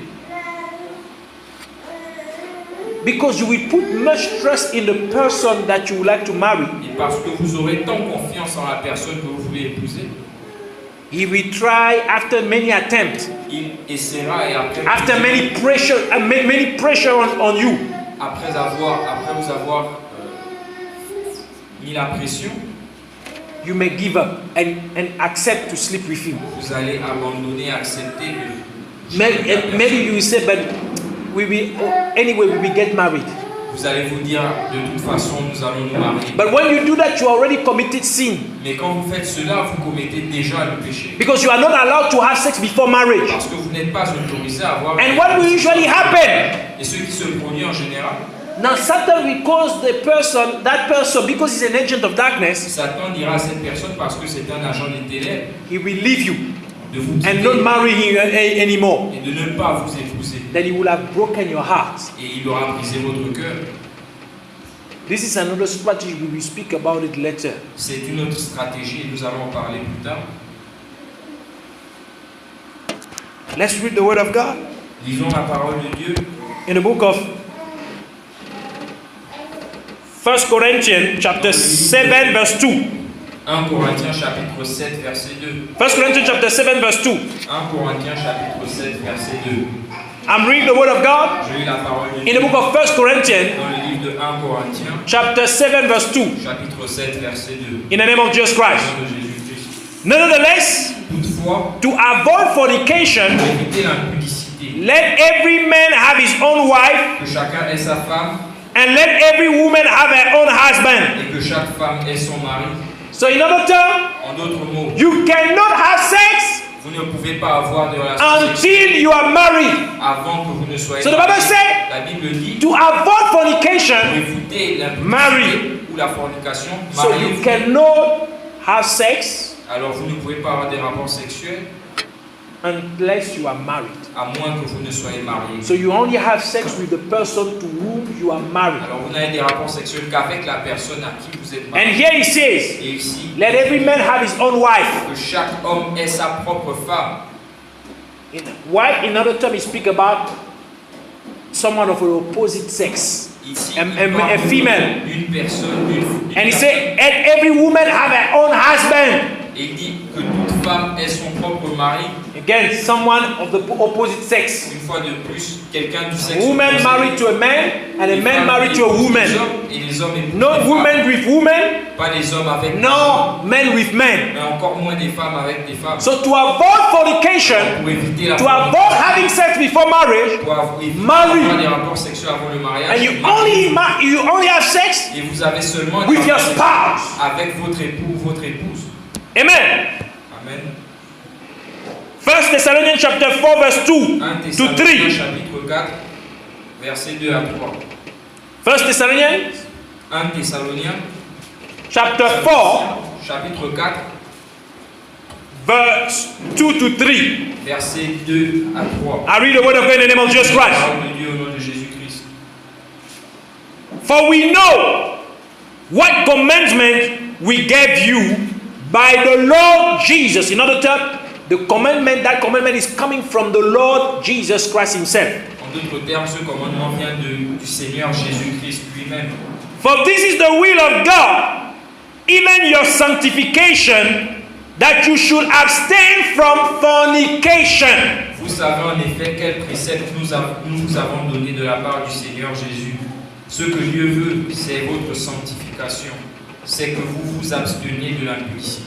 because you will put much trust in the person that you would like to marry. et parce que vous aurez tant confiance en la personne que vous voulez épouser He will try after many attempts, il essaiera et après many pressure on you. après vous avoir mis la pression, You may give up and accept to sleep with him. vous allez abandonner, accepter de Maybe you will say, but we will get married. vous allez vous dire de toute façon nous allons nous marier. But when you do that, you already committed sin. Mais quand vous faites cela, vous commettez déjà le péché. Because you are not allowed to have sex before marriage. Parce que vous n'êtes pas autorisé à avoir. And what will usually happen? Et ce qui se produit en général, Now Satan will cause that person, because he's an agent of darkness, Satan dira à cette personne parce que c'est un agent des ténèbres he will leave you de vous quitter and not marry him anymore. et de ne pas vous épouser. Then he will have broken your heart. Et il aura brisé votre cœur. This is another strategy. We will speak about it later. C'est une autre stratégie et nous allons en parler plus tard. Let's read the word of God Lisons la parole de Dieu in the book of 1 Corinthians chapter 7 verse 2. 1 Corinthiens chapitre 7 verset 2. 1 Corinthians chapter 7 verse 2. 1 Corinthiens chapitre 7 verset 2. I'm reading the word of God Je lis la parole de in Dieu the book of 1 Corinthians dans le livre de 1 Corinthiens chapter 7 verse 2. chapitre 7 verset 2. In the name of Jesus Au Christ. nom de Jésus-Christ. Nevertheless, Toutefois, to avoid fornication, pour éviter l'impudicité, let every man have his own wife, que chacun ait sa femme and let every woman have her own husband. et que chaque femme ait son mari. So in other terms, En d'autres mots, you cannot have sex vous ne pouvez pas avoir de relation sexuelle until you are married. avant que vous ne soyez So the Bible says, La Bible dit to avoid pour fornication, éviter Marry. l'impudicité ou la fornication, so you mariez-vous. cannot have sex Alors vous ne pouvez pas avoir des rapports sexuels unless you are married. à moins que vous ne soyez marié. So you only have sex with the person to whom you are married. Alors vous n'avez des rapports sexuels qu'avec la personne à qui vous êtes And marié. here he says, Et ici, let every man have his own wife. que chaque homme ait sa propre femme. Wife, in other terms, he speak about someone of the opposite sex. Ici, A il parle female. d'une personne, d'une And he personne. said, let every woman have her own husband. Et il dit que toute femme ait son propre mari. Again, someone of the opposite sex. Une fois de plus, quelqu'un du sexe A woman opposé. married to a man and a Les man femmes married to a épousent woman. les hommes et les hommes épousent No les femmes. woman with woman, Pas les hommes avec les hommes, no men with men. mais encore moins des femmes avec des femmes. So to avoid fornication, Pour éviter la to avoid having sex before marriage, pour éviter marry. d'avoir des rapports sexuels avant le mariage. and you mariez-vous. only have sex Et vous avez seulement des with your rapports spouse. sexuels avec votre époux ou votre épouse. Amen. Amen. 1 Thessalonians chapter 4 verse 2 1 to Thessaloniciens 3. chapitre 4, versets 2 à 3. 1 Thessalonians 1 Thessaloniens chapter 4 chapitre 4, verse 2 to 3. versets 2 à 3. I read the word of God in the name of Jesus Christ. Parole de Dieu au nom de Jésus-Christ. For we know what commandment we gave you by the Lord Jesus. In other terms, that commandment is coming from the Lord Jesus Christ himself. En d'autres termes, ce commandement vient du Seigneur Jésus-Christ lui-même. For this is the will of God, even your sanctification, that you should abstain from fornication. Vous savez en effet quel précepte nous vous avons donné de la part du Seigneur Jésus. Ce que Dieu veut, c'est votre sanctification. C'est que vous vous absteniez de l'impudicité.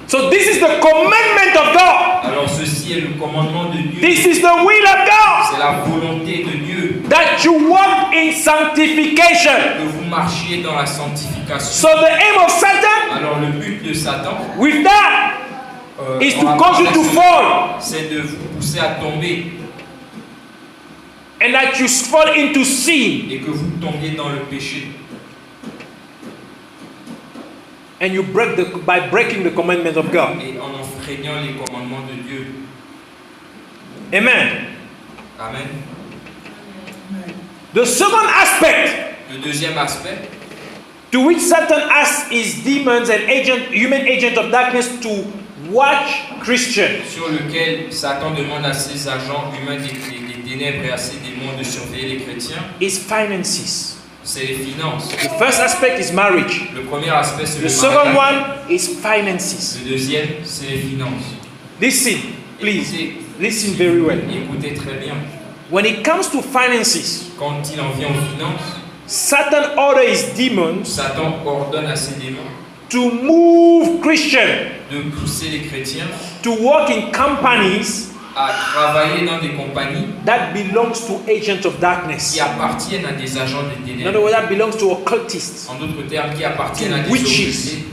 So this is the commandment of God. Alors ceci est le commandement de Dieu. This is the will of God. C'est la volonté de Dieu That you walk in sanctification. que vous marchiez dans la sanctification. So the aim of Satan Alors le but de Satan with that is to en cause you rapport to avec fall. cela, c'est de vous pousser à tomber And that you fall into sin. et que vous tombiez dans le péché. And you by breaking the commandment of God. Et en enfreignant les commandements de Dieu. Amen. Amen. The second aspect Le deuxième aspect to which Satan asks his demons and human agent of darkness to watch Christians sur lequel Satan demande à ses agents humains des ténèbres et à ses démons de surveiller les chrétiens, is finances. c'est les finances. The first aspect is marriage. Le premier aspect, c'est The le second mariage. one is finances. Le deuxième, c'est les finances. Listen, please. Écoutez, Listen very well. écoutez très bien. When it comes to finances, Quand il en vient aux finances, Satan orders demons Satan ordonne à ses démons to move Christians de pousser les chrétiens to work in companies à travailler dans des compagnies that belongs to agents of darkness. qui appartiennent à des agents des In ténèbres. other words, that belongs to occultists. En d'autres termes, qui appartiennent à des Witches.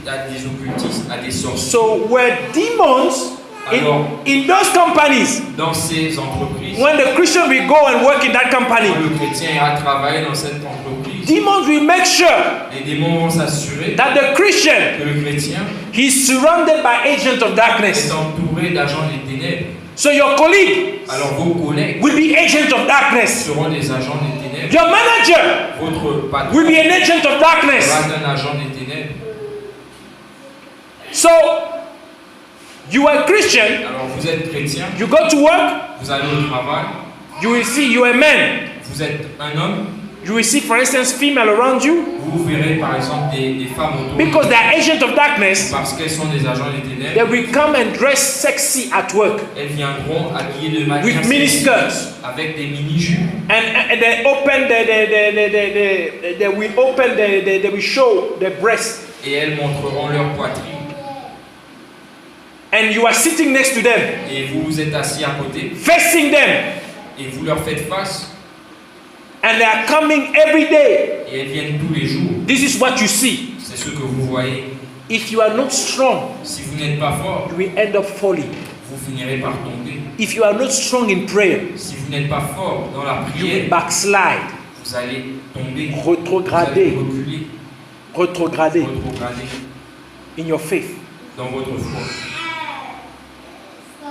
occultistes, à des sorciers. So where demons Alors, in those companies, dans ces entreprises, when the Christian will go and work in that company, quand le chrétien ira travailler dans cette entreprise, demons will make sure les démons vont s'assurer that the Christian que le chrétien is surrounded by agents of est darkness. entouré d'agents des ténèbres. So your colleague Alors vos collègues will be agents of darkness. seront des agents des ténèbres. Your manager Votre patron will be an agent of darkness. sera un agent des ténèbres. So you are Christian, Alors vous êtes chrétien, you go to work, vous allez au travail, you will see you are a man. vous êtes un homme, You will see, for instance, female around you vous verrez par exemple des femmes autour de because vous, they are agents of darkness. parce qu'elles sont des agents des They ténèbres. will come and dress sexy at work Elles viendront habillées de manière with miniskirts, avec des mini-jupes. and they open they will open they will show their breasts, Et elles montreront leur poitrine. and you are sitting next to them, Et vous vous êtes assis à côté facing them, et vous leur faites face. and they are coming every day. Et elles viennent tous les jours. This is what you see. C'est ce que vous voyez. If you are not strong, Si vous n'êtes pas fort, you will end up falling. vous finirez par tomber. If you are not strong in prayer, Si vous n'êtes pas fort dans la you will prière, backslide, vous allez tomber. Vous allez retrograder, reculer, retrograder retrograder in your faith. dans votre foi.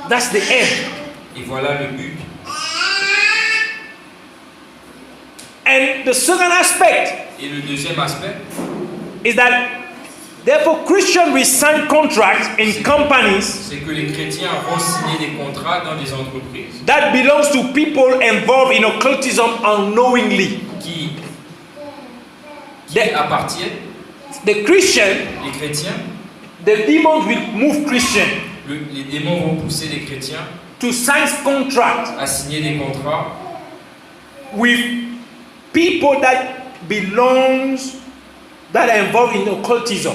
That's the end. Et voilà le but. And the second aspect Et le deuxième aspect, is that therefore Christians will sign contracts in companies c'est que les chrétiens vont signer des contrats dans des entreprises that belongs to people involved in occultism unknowingly. qui The, appartiennent, the Christian, les chrétiens, the demons will move Christian les démons vont pousser les chrétiens to sign contracts à signer des contrats with people that are involved in occultism.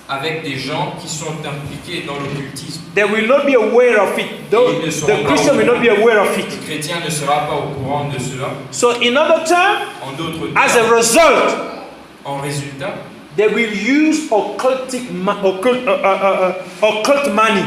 avec des gens qui sont impliqués dans l'occultisme. They will not be aware of it. Though the Christian will not be aware of Le it. chrétien ne sera pas au courant de cela. So in other terms, En d'autres as a termes, result, en résultat, they will use occult money.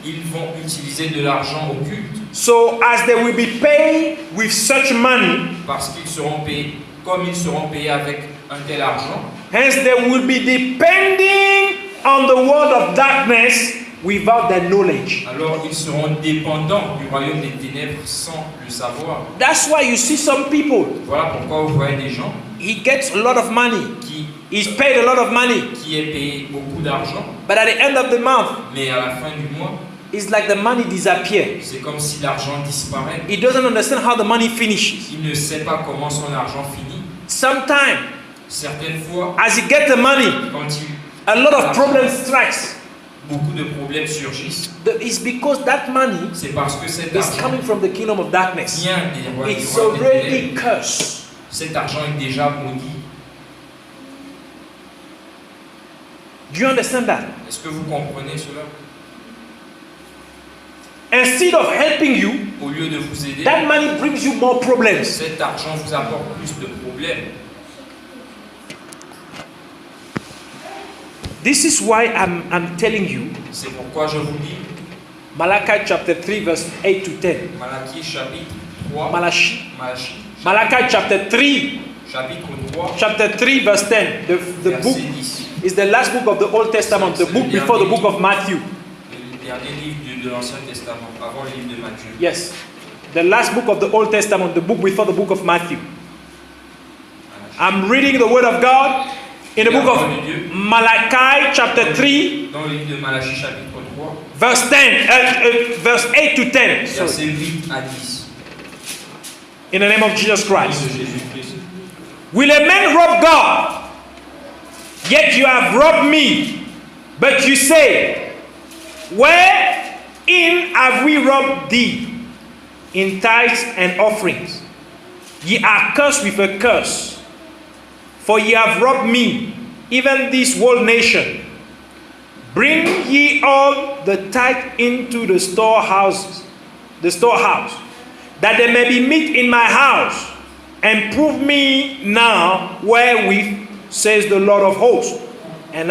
ils vont utiliser de l'argent occulte So as they will be paid with such money, parce qu'ils seront payés, comme ils seront payés avec un tel argent, hence they will be depending on the world of darkness without their knowledge. alors ils seront dépendants du royaume des ténèbres sans le savoir. That's why you see some people, Voilà pourquoi vous voyez des gens he gets a lot of money, qui he's paid a lot of money, est payé beaucoup d'argent, but at the end of the month, mais à la fin du mois, it's like the money disappears. c'est comme si l'argent disparaît. He doesn't understand how the money finishes. Il ne sait pas comment son argent finit. Sometimes, Certaines fois, as he gets the money, quand a lot of problems strikes. beaucoup de problèmes surgissent, It's because that money c'est parce que cet is argent coming from the kingdom of darkness. vient des rois des It's ténèbres. already cursed. Cet argent est déjà maudit. Do you understand that? Est-ce que vous comprenez cela? Instead of helping you, Au lieu de vous aider, that money brings you more problems. cet argent vous apporte plus de problèmes. This is why I'm telling you, C'est pourquoi je vous dis, Malachi chapter 3 verse 8 to 10. Malachie chapitre 3, Malachi. Malachie Malachi chapter 3, chapitre 3, chapter 3 verse 10. The book verset 10. is the last book of the Old Testament, the book before the book of Matthew. Le dernier livre de l'Ancien Testament, avant le livre de Matthieu. Yes. The last book of the Old Testament, the book before the book of Matthew. I'm reading the word of God in the book of Malachi chapter 3, Dans le livre de Malachie chapitre 3, verse 10, verse 8 to 10. Sorry. verset 8 à 10. In the name of Jesus Au nom Christ. de Jésus-Christ. Will a man rob God? Yet you have robbed me. But you say, where In have we robbed thee in tithes and offerings. Ye are cursed with a curse, for ye have robbed me, even this whole nation. Bring ye all the tithe into the storehouse, that there may be meat in my house, and prove me now wherewith, says the Lord of hosts, and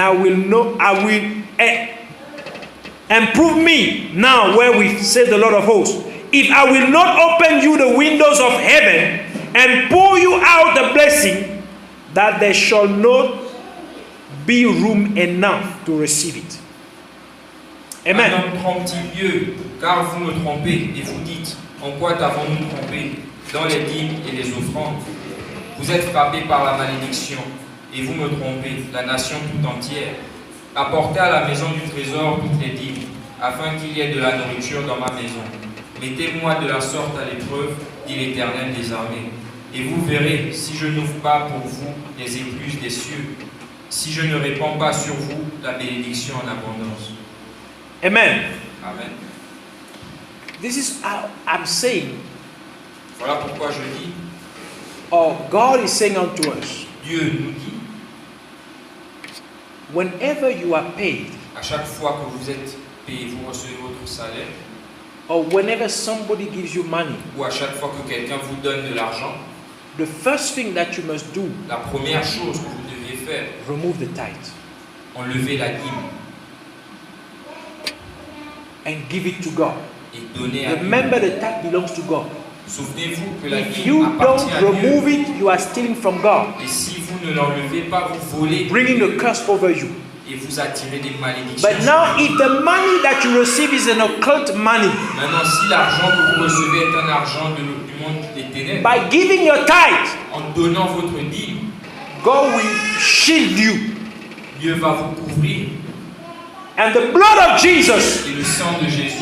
and prove me now wherewith, says the Lord of hosts, if I will not open you the windows of heaven and pour you out the blessing, that there shall not be room enough to receive it. Amen. Un homme trompe-t-il Dieu, car vous me trompez, et vous dites, en quoi t'avons-nous trompé? Dans les dîmes et les offrandes. Vous êtes frappés par la malédiction, et vous me trompez, la nation tout entière. Apportez à la maison du trésor toutes les dîmes, afin qu'il y ait de la nourriture dans ma maison. Mettez-moi de la sorte à l'épreuve, dit l'Éternel des armées. Et vous verrez, si je n'ouvre pas pour vous les écluses des cieux, si je ne répands pas sur vous la bénédiction en abondance. Amen. Amen. This is how I'm saying. Voilà pourquoi je dis, God is saying unto us, Dieu nous dit, whenever you are paid, à chaque fois que vous êtes payé, vous recevez votre salaire, or whenever somebody gives you money, ou à chaque fois que quelqu'un vous donne de l'argent, the first thing that you must do, la première chose que vous devez faire, remove the tithe enlever la dîme and give it to God. et donner à Dieu. Remember, the tithe belongs to God. Souvenez-vous que la If dîme you appartient don't à Dieu. remove it, you are stealing from God, Et si vous ne l'enlevez pas, vous volez bringing the curse over you. et vous attirez des malédictions. But now, if the money that you receive is an occult money, Maintenant, si l'argent que vous recevez est un argent du monde des ténèbres, by giving your tithe, en donnant votre dîme, God will shield you. Dieu va vous couvrir. And the blood of Jesus Et le sang de Jésus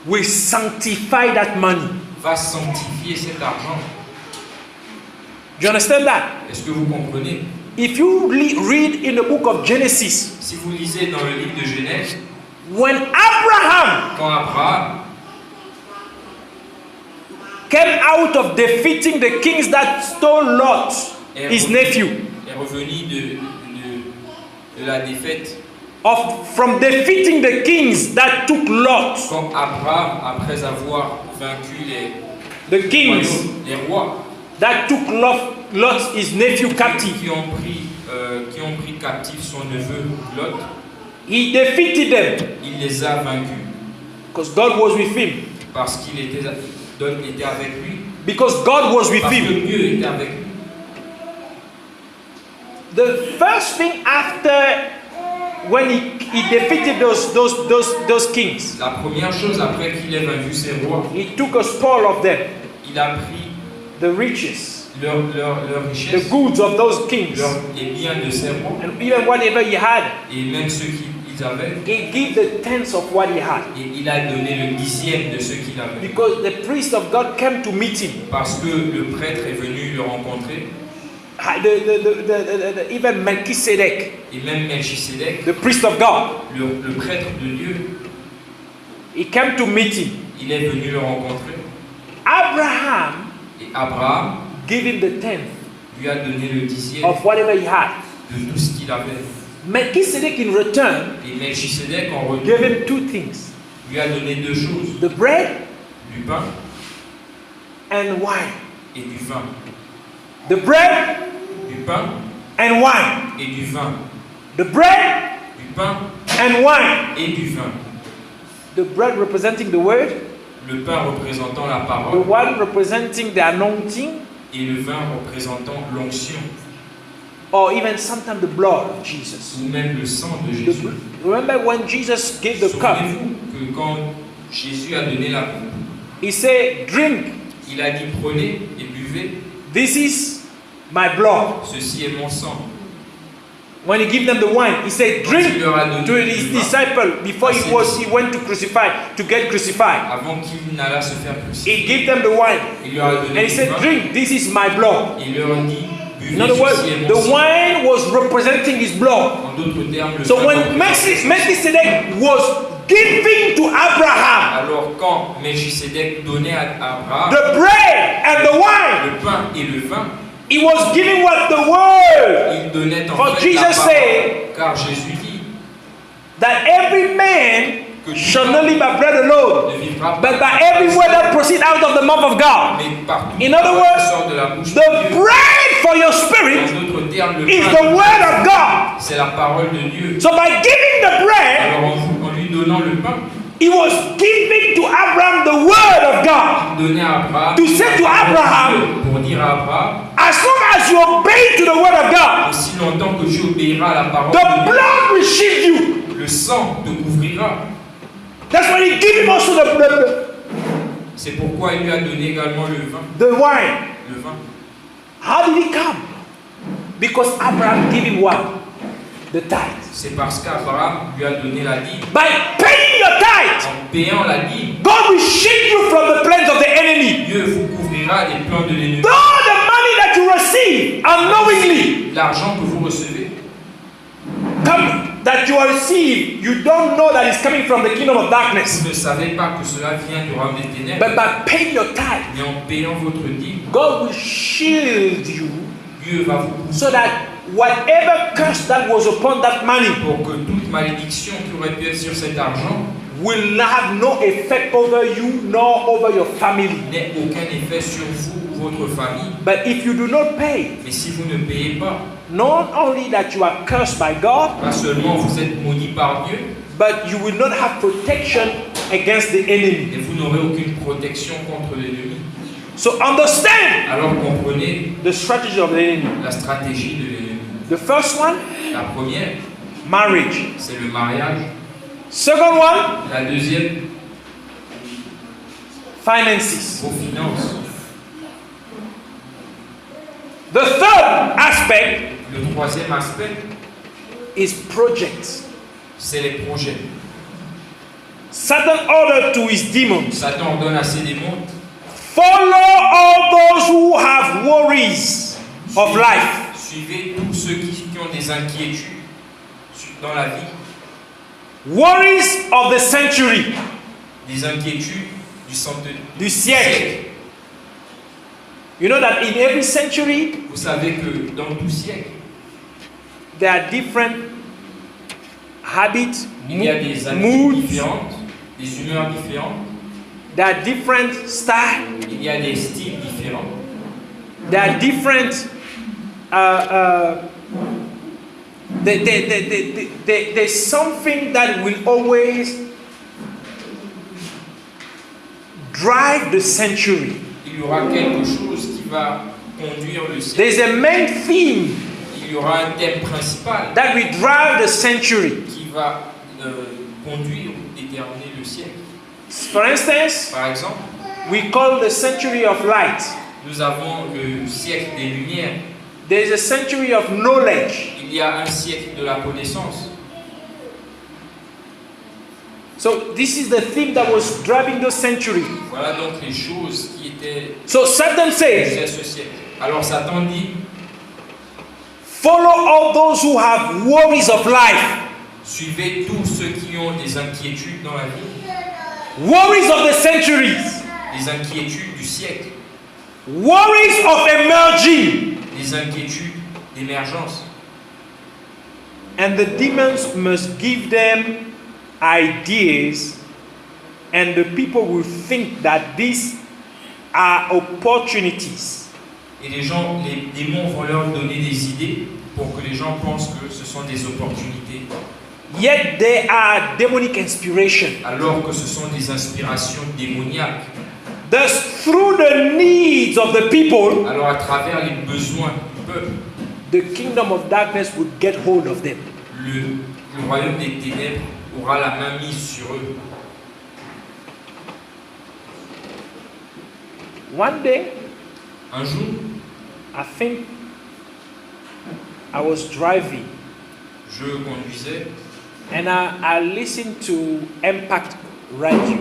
will sanctify that money. va sanctifier cet argent. Do you understand that? Est-ce que vous comprenez? If you read in the book of Genesis, Si vous lisez dans le livre de Genèse, when Abraham quand Abraham came out of defeating the kings that stole Lot, his nephew, est revenu de la défaite, from defeating the kings that took Lot, quand Abraham, après avoir vaincu the kings les rois that took Lot, his nephew, captive, qui ont pris captif son neveu Lot, he defeated them il les a vaincus because God was with him. parce qu'il était avec lui, Because God was with parce que him. Dieu était avec lui. The first thing after when he defeated those kings, La première chose après qu'il ait vaincu ces rois, he took a spoil of them, il a pris the riches, leur the richesse, goods of those kings, les biens de ces rois, and even whatever he had, et même ceux qu'ils avaient, he gave the tenth of what he had. et il a donné le dixième de ce qu'il avait. Because the priest of God came to meet him. Parce que le prêtre est venu le rencontrer, Even Melchizedek, et même Melchisedec, the priest of God, le prêtre de Dieu, he came to meet him. il est venu le rencontrer. Abraham Et Abraham gave him the tenth lui a donné le dixième of whatever he had. de tout ce qu'il avait. Melchizedek in return Et Melchisedec, en retour, gave him two things: lui a donné deux choses, the bread du pain and wine. et du vin. The bread Du pain and wine. et du vin. The bread Du pain and wine. et du vin. The bread representing the word, Le pain représentant la the parole wine representing the anointing, et le vin représentant l'onction, or even sometimes the blood of Jesus. ou même le sang de Jésus. Remember when Jesus gave the cup, Souvenez-vous que quand Jésus a donné la coupe, he said, "Drink. il a dit prenez et buvez, This is my blood." ceci est mon sang. When he gave them the wine, he said, "Drink." Il leur a donné To du his vin disciple before he went to get crucified. avant qu'il n'allât se faire He crucifier. gave them the wine Il leur a and donné he du said, vin. "Drink. This is my blood." Il leur a dit In buvez, other words, ceci est mon the sang. wine was representing his blood. En d'autres termes, le So vin when représente- Melchizedek was giving to Abraham Alors quand Melchisedec donnait à Abraham the bread and the wine, le pain et le vin, he was giving what the word. il donnait en For fait la Jesus parole. said Car Jésus dit that every man shall not live by bread alone, ne vivra but pas by every word that proceeds out of the mouth of God. mais par toute In other parole words, qui sort de la bouche de The Dieu. bread for your spirit En d'autres termes, le is pain, the word of God. c'est la parole de Dieu. So by giving the bread, Alors en lui donnant le pain, he was giving to Abraham the word of God. il donnait à Abraham To say to Abraham, pour dire à Abraham, as long as you obey to the word of God, aussi longtemps que tu obéiras à la parole the de Dieu, blood will shield you. le sang te couvrira. That's why he gave him also C'est pourquoi il lui a donné également le vin. the wine. Le vin. How did he come? Because Abraham gave him what? The tithe. C'est parce qu'Abraham lui a donné la dîme. By paying your tithe, En payant la dîme, God will shield you from the plans of the enemy. Dieu vous couvrira des plans de l'ennemi. All the money that you receive unknowingly, L'argent que vous recevez, that you receive, you don't know that it's coming from the kingdom of darkness. vous ne savez pas que cela vient du royaume des ténèbres. But by paying your tithe, Mais en payant votre dîme, God will shield you Dieu va vous couvrir so that whatever curse that was upon that money pour que toute malédiction qui aurait pu être sur cet argent will have no effect over you nor over your family. n'ait aucun effet sur vous ou votre famille. But if you do not pay, Mais si vous ne payez pas, not only that you are cursed by God, pas seulement vous êtes maudit par Dieu, but you will not have protection against the enemy. mais vous n'aurez aucune protection contre l'ennemi. So understand Alors comprenez the strategy of the enemy. la stratégie de l'ennemi. The first one, La première, marriage. c'est le mariage. Second one, La deuxième, finances. vos finances. The third aspect Le troisième aspect, is projects. c'est les projets. Satan ordered to his demons, Satan ordonne à ses démons, follow all those who have worries of life. suivez tous ceux qui ont des inquiétudes dans la vie, Worries of the century, des inquiétudes du centenaire, du siècle. You know that in every century, Vous savez que dans tout siècle, there are different habits, il y a des habitudes moods, différentes, des humeurs différentes, there are different styles, il y a des styles différents, there are different. There's something that will always drive the century. il y aura quelque chose qui va conduire le siècle. There's a main theme Il y aura un thème principal that will drive the century. qui va conduire ou déterminer le siècle. For instance, Par exemple, we call the century of light. nous avons le siècle des Lumières. There's a century of knowledge. Il y a un siècle de la connaissance. So this is the theme that was driving those centuries. Voilà donc les choses qui étaient So Satan says, à ce siècle. Alors Satan dit, follow all those who have worries of life. suivez tous ceux qui ont des inquiétudes dans la vie, Worries of the centuries. des inquiétudes du siècle, Worries of emerging. des inquiétudes d'émergence. And the demons must give them ideas, and the people will think that these are opportunities. Et les démons vont leur donner des idées pour que les gens pensent que ce sont des opportunités, Yet they are demonic inspiration. alors que ce sont des inspirations démoniaques. Thus, through the needs of the people, Alors à travers les besoins du peuple, the kingdom of darkness would get hold of them. le royaume des ténèbres aura la main mise sur eux. One day, Un jour, I think I was driving je conduisais and I listened to Impact Radio,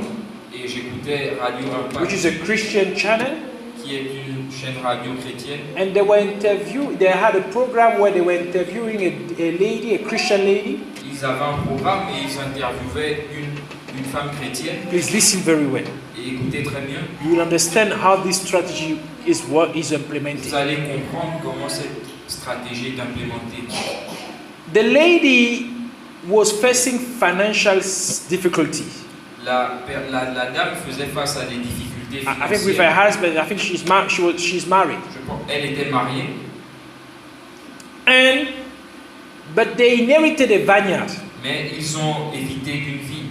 et j'écoutais Radio which is Impact, a Christian channel. qui est une chaîne radio chrétienne. And they had a program where they were interviewing a lady, a Christian lady. Ils avaient un programme et ils interviewaient une femme chrétienne, please listen very well. et écoutez très bien, You will understand how this strategy is implemented. vous allez comprendre comment cette stratégie est implémentée. The lady was facing financial difficulties. La dame faisait face à des difficultés I think with her financières. husband, I think she's married. Je pense elle était mariée, But they inherited a vineyard. mais ils ont évité d'une vigne.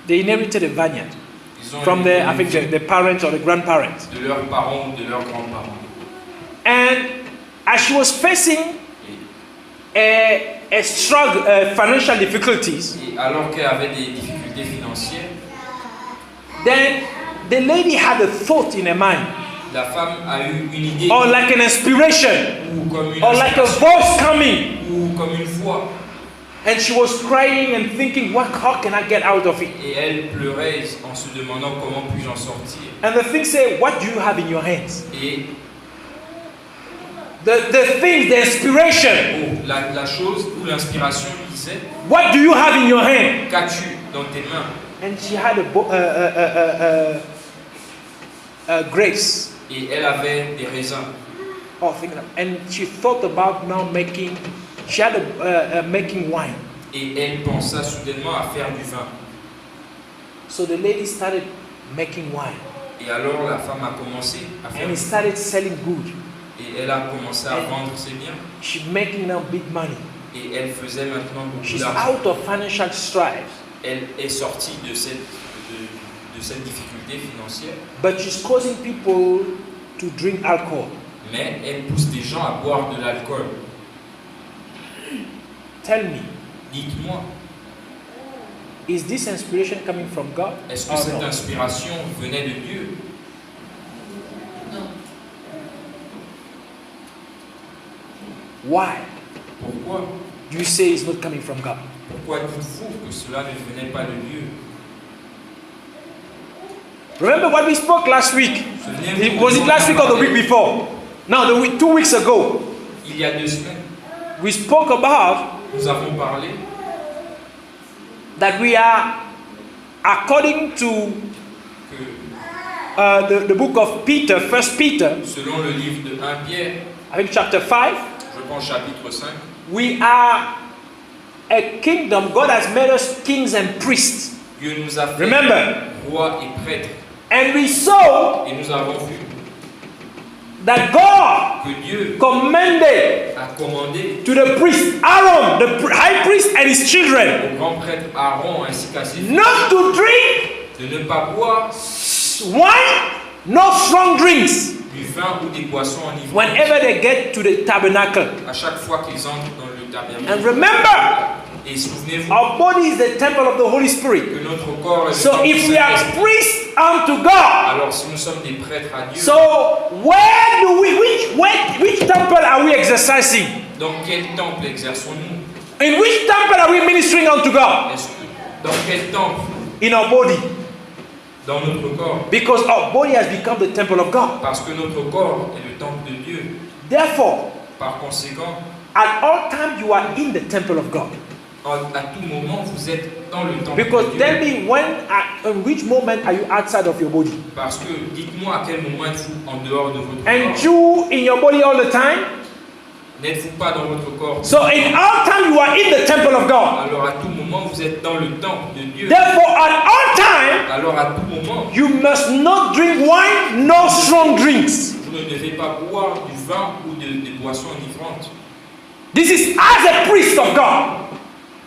They inherited a vineyard Ils ont from hérité I d'une think vigne the parents or the grandparents. de leurs parents ou de leurs grands-parents. And as she was facing a struggle, financial difficulties, Et alors qu'elle avait des difficultés financières, then the lady had a thought in her mind, la femme a eu une idée or like an inspiration, ou comme une or like a inspiration, voice coming, ou comme une voix. and she was crying and thinking, how can I get out of it? Et elle pleurait en se demandant comment puis-je en sortir. And the thing said, what do you have in your hands? Et The thing, the inspiration, la chose ou l'inspiration disait, what do you have in your hand? qu'as-tu dans tes mains? And she had grapes. Et elle avait des raisins. Oh, and she thought about now making. She had making wine. Et elle pensa soudainement à faire du vin. So the lady started making wine, Et alors la femme a commencé à faire and du it vin. started selling good. Et elle a commencé à vendre ses biens. She's making now big money. Et elle faisait maintenant beaucoup She's d'argent. out of financial strife, Elle est sortie de cette difficulté financière. but she's causing people to drink alcohol. Mais elle pousse des gens à boire de l'alcool. Tell me, Dites-moi, is this inspiration coming from God? est-ce que or cette not? inspiration venait de Dieu? Why Pourquoi? do you say it's not coming from God? Pourquoi dites-vous que cela ne venait pas de Dieu? Remember what we spoke last week? Souvenez-vous Was que it nous last week or the week avons before? No, 2 weeks ago. parlé, il y a 2 semaines, We spoke about nous avons parlé that we are, according to que the book of Peter, 1 Peter, selon le livre de 1 Pierre, I think chapter 5, je pense chapitre 5, we are a kingdom. God has made us kings and priests. Dieu nous a fait Remember, rois et prêtres. and we saw Et nous avons vu that God que Dieu commanded a commandé to the priest Aaron, the high priest, and his children, au grand prêtre Aaron ainsi qu'à ses fils not to drink de ne pas boire wine, no strong drinks, du vin ou des boissons enivrantes whenever they get to the tabernacle. à chaque fois qu'ils entrent dans le And tabernacle. remember, Et souvenez-vous our body is the temple of the Holy Spirit. que notre corps est le So temple if du we are Saint-Esprit. priests unto God, Alors si nous sommes des prêtres à Dieu, so which temple are we exercising? dans quel temple exerçons-nous? In which temple are we ministering unto God? Est-ce que dans quel temple? In our body. Dans notre corps. Because our body has become the temple of God. Parce que notre corps est le temple de Dieu. Therefore, Par conséquent, at all times you are in the temple of God. à tout moment, vous êtes dans le temple Because de tell Dieu. me in which moment are you outside of your body? Parce que dites-moi à quel moment êtes-vous en dehors de votre And corps? you in your body all the time? N'êtes-vous pas dans votre corps? So in all time you are in the temple of God. Alors à tout moment, vous êtes dans le temple de Dieu. Therefore, at all time Alors à tout moment, you must not drink wine, no strong drinks. vous ne devez pas boire du vin ou des boissons enivrantes. This is as a priest of God.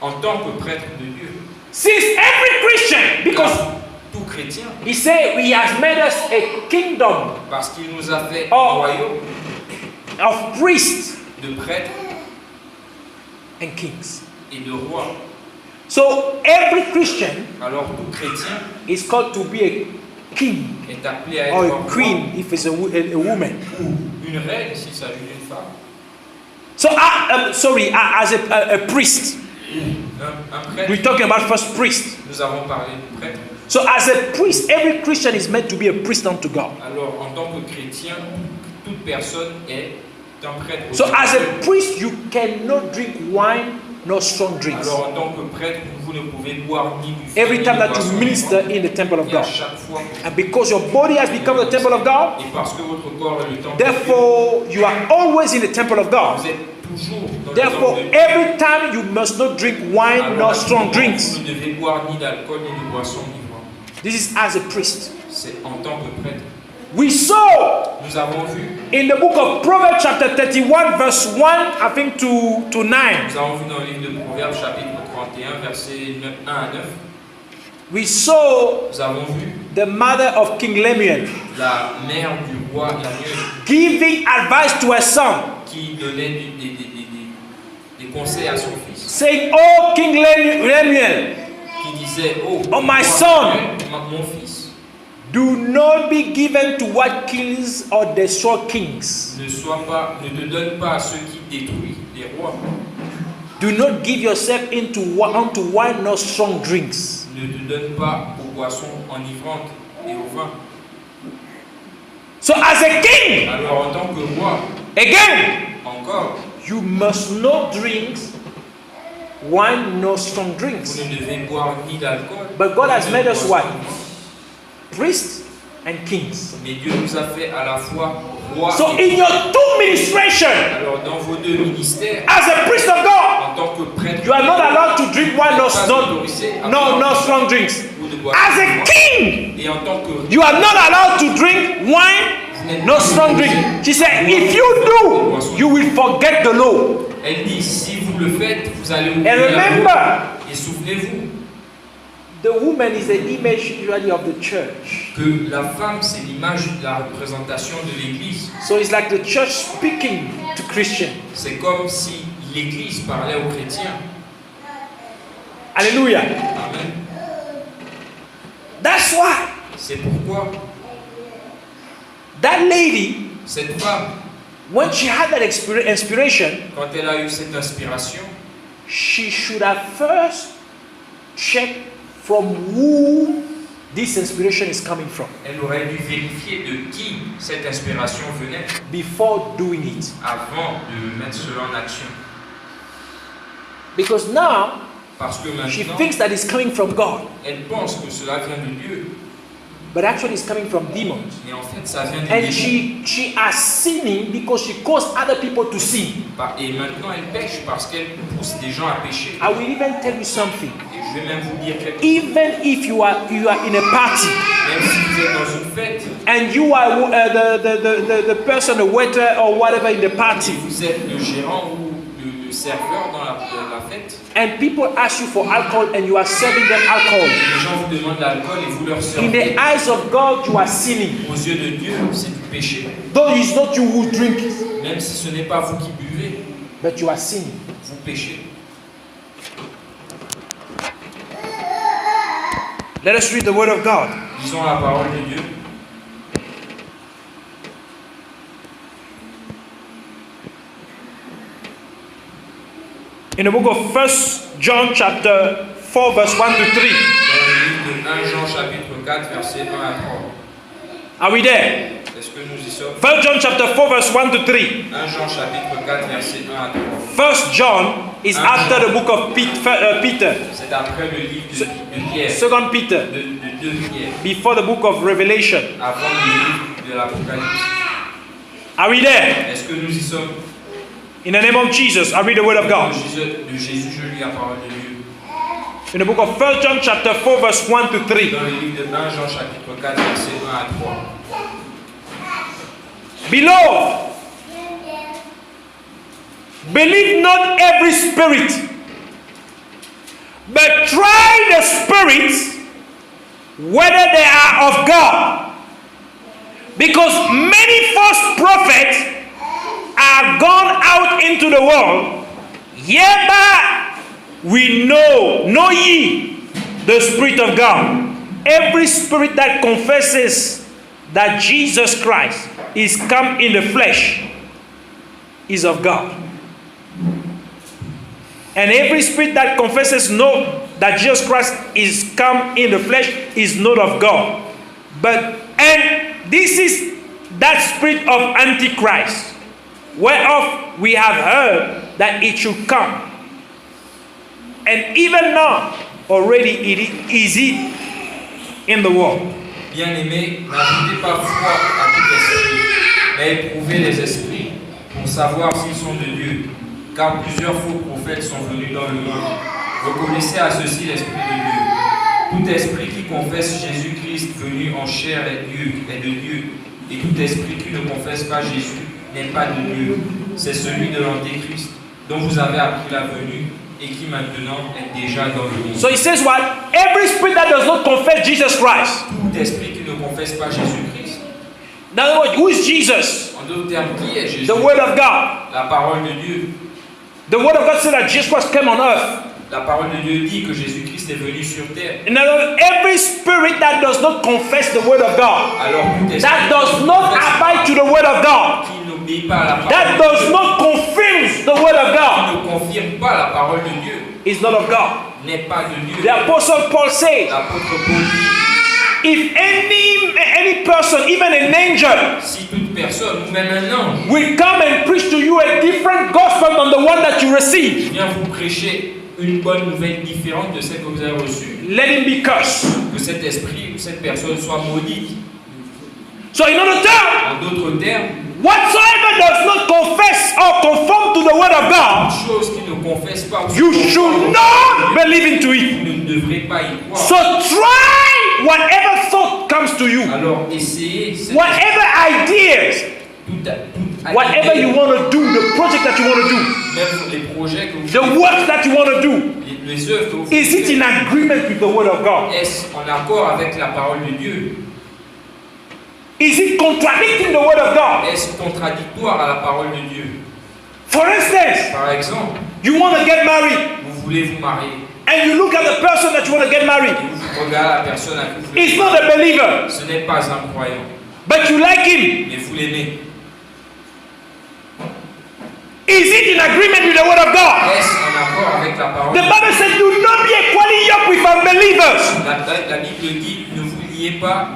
En tant que prêtre de Dieu. Since every Christian, because Car tout chrétien, he said he has made us a kingdom parce qu'il nous a fait Oh. un royaume of priests de prêtres and kings. et de rois. So every Christian Alors tout chrétien is called to be a king est appelé à être or un a roi queen if it's a woman. ou une reine s'il s'agit d'une femme. So, as a priest, Un prêtre, we're talking about first priest. nous avons parlé du prêtre. So, as a priest, every Christian is meant to be a priest unto God. Alors en tant que chrétien, toute personne est un prêtre. So, as a priest, you cannot drink wine nor strong drinks. Alors en tant que prêtre, vous ne pouvez boire ni du vin, Every ni time de that you boisson minister ivre. in the temple of Et à God. chaque fois que And because your body has become the temple of God, et parce que votre corps est le temple de Dieu, therefore you are always in the temple of God. vous êtes toujours dans Therefore, le temple de Dieu. every time you must not drink wine Alors, nor à tout strong moment, drinks. vous ne devez boire ni d'alcool ni de boisson ivre. This is as a priest. C'est en tant que prêtre. We saw Nous avons vu, in the book of Proverbs chapter 31 verse 1 I think to 9. nous avons vu dans le livre de Proverbes chapitre 31 versets 1 à 9. We saw Nous avons vu the mother of King Lemuel la mère du roi Lemuel giving advice to her son, qui donnait des conseils à son fils. saying, "Oh King Lemuel, Qui disait, oh my roi son. Lemuel, mon fils, do not be given to what kills or destroy kings. ne te donne pas à ceux qui détruisent les rois. Do not give yourself unto wine nor strong drinks." Ne te donne pas aux boissons enivrantes et au vin. So as a king, Alors en tant que roi, again, encore, you must not drink wine nor strong vous drinks. ne devez boire ni d'alcool. But God has ni de made us boissons what? enivrantes. Priests and kings. Mais Dieu nous a fait à la fois roi So et in your two ministration, alors dans vos deux ministères, as a priest of God, en tant que prêtre, you are not allowed to drink wine nor strong drinks. ou de boire As a king, et en tant que you are not allowed to drink wine nor strong drink. She said, if you do, you will forget the law. elle dit, si vous le faites, vous allez oublier And la loi. remember, Et souvenez-vous the woman is the image usually of the church. que la femme, c'est l'image de la représentation de l'Église. So it's like the church speaking to Christians. C'est comme si l'Église parlait aux chrétiens. Hallelujah. Amen. That's why C'est pourquoi that lady, cette femme, when she had that inspiration, quand elle a eu cette inspiration, she should have first checked from who this inspiration is coming from elle aurait dû vérifier de qui cette inspiration venait before doing it. avant de mettre cela en action. Because now Parce que she maintenant, thinks that it's coming from God, elle pense que cela vient de Dieu, but actually it's coming from demons. mais en fait ça vient des And démons. she are sinning because she caused other people to sin. Et maintenant elle pêche parce qu'elle pousse des gens à pécher. I will even tell you something. Et je vais même vous dire quelque chose. Even if you are in a party Même si vous êtes dans une fête, and you are the person, the waiter or whatever in the si party, vous êtes le gérant ou le serveur dans la fête, and people ask you for alcohol and you are serving them alcohol, les gens vous demandent l'alcool et vous leur in servez. the eyes of God you are sinning. Aux yeux de Dieu, c'est du péché. Though it's not you who drink, Même si ce n'est pas vous qui buvez, but you are sinning. vous péchez. Let us read the word of God. Lisons la parole de Dieu. In the book of 1 John chapter 4 verse 1 to 3. Dans le livre de 1 Jean chapitre 4 versets 1 à 3. Are we there? Est-ce que nous y sommes? 1 John chapter 4 verse 1 to 3. 1 Jean chapitre 4 versets 1 à 3. 1 John is after the book of Peter. C'est après le livre de Pierre. 2 Peter. De Pierre. Before the book of Revelation. Avant le livre de l'Apocalypse. Are we there? Est-ce que nous y sommes? In the name of Jesus, I read the word of God. De Jésus, je lis la parole de Dieu. In the book of 1 John chapter 4 verse 1 to 3. Dans le livre de 1 Jean chapitre 4 versets 1 à 3. Beloved, believe not every spirit, but try the spirits whether they are of God. Because many false prophets are gone out into the world. Hereby we know ye the Spirit of God. Every spirit that confesses that Jesus Christ is come in the flesh is of God. And every spirit that confesses that Jesus Christ is come in the flesh is not of God. And this is that spirit of Antichrist, whereof we have heard that it should come. And even now, already is it in the world. Bien-aimés, n'ajoutez pas foi à tout esprit, mais éprouvez les esprits pour savoir s'ils sont de Dieu. Car plusieurs faux prophètes sont venus dans le monde. Reconnaissez à ceci l'Esprit de Dieu. Tout esprit qui confesse Jésus-Christ venu en chair est de Dieu. Et tout esprit qui ne confesse pas Jésus n'est pas de Dieu. C'est celui de l'Antéchrist, dont vous avez appris la venue et qui maintenant est déjà dans le monde. So he says what? Every spirit that does not confess Jesus Christ. Tout esprit qui ne confesse pas Jésus-Christ. In other words, who is Jesus? En d'autres termes, qui est Jésus? The Word of God. La parole de Dieu. The Word of God said that Jesus Christ came on earth. La parole de Dieu dit que Jésus-Christ est venu sur terre. In other words, every spirit that does not confess the Word of God, Alors tout esprit that does not abide to the Word of God, qui n'obéit pas à la parole that de does Dieu, not confirm the Word of qui God, ne confirme pas la parole de Dieu, is not of God. n'est pas de Dieu. The Apostle Paul says, L'apôtre Paul dit, if any person, even an angel, si toute personne, ou même un ange, will come and preach to you a different gospel than the one that you received, vient vous prêcher une bonne nouvelle différente de celle que vous avez reçue, let him be cursed. que cet esprit ou cette personne soit maudite. So in other terms, En d'autres termes, whatsoever does not confess or conform to the Word of God, une chose qui ne confesse pas, you should not believe into it. vous ne devrez pas y croire. So try whatever thought comes to you, Alors essayez cette whatever ideas, whatever you want to do, the project that you want to do, même les projets que vous the work that you want to do, les œuvres que vous is it in agreement with the Word of God? est-ce en accord avec la parole de Dieu? Is it contradicting the Word of God? Est-ce contradictoire à la parole de Dieu? For instance, Par exemple, you want to get married vous voulez vous marier and you look at the person that you want to get married. et vous regardez la personne à qui vous voulez He's vous not marier. a believer, Ce n'est pas un croyant, but you like him. mais vous l'aimez. Is it in agreement with the Word of God? Est-ce en accord avec la parole The de Bible says, do not be equally yoked with unbelievers. Dieu? La Bible dit, ne vous liez pas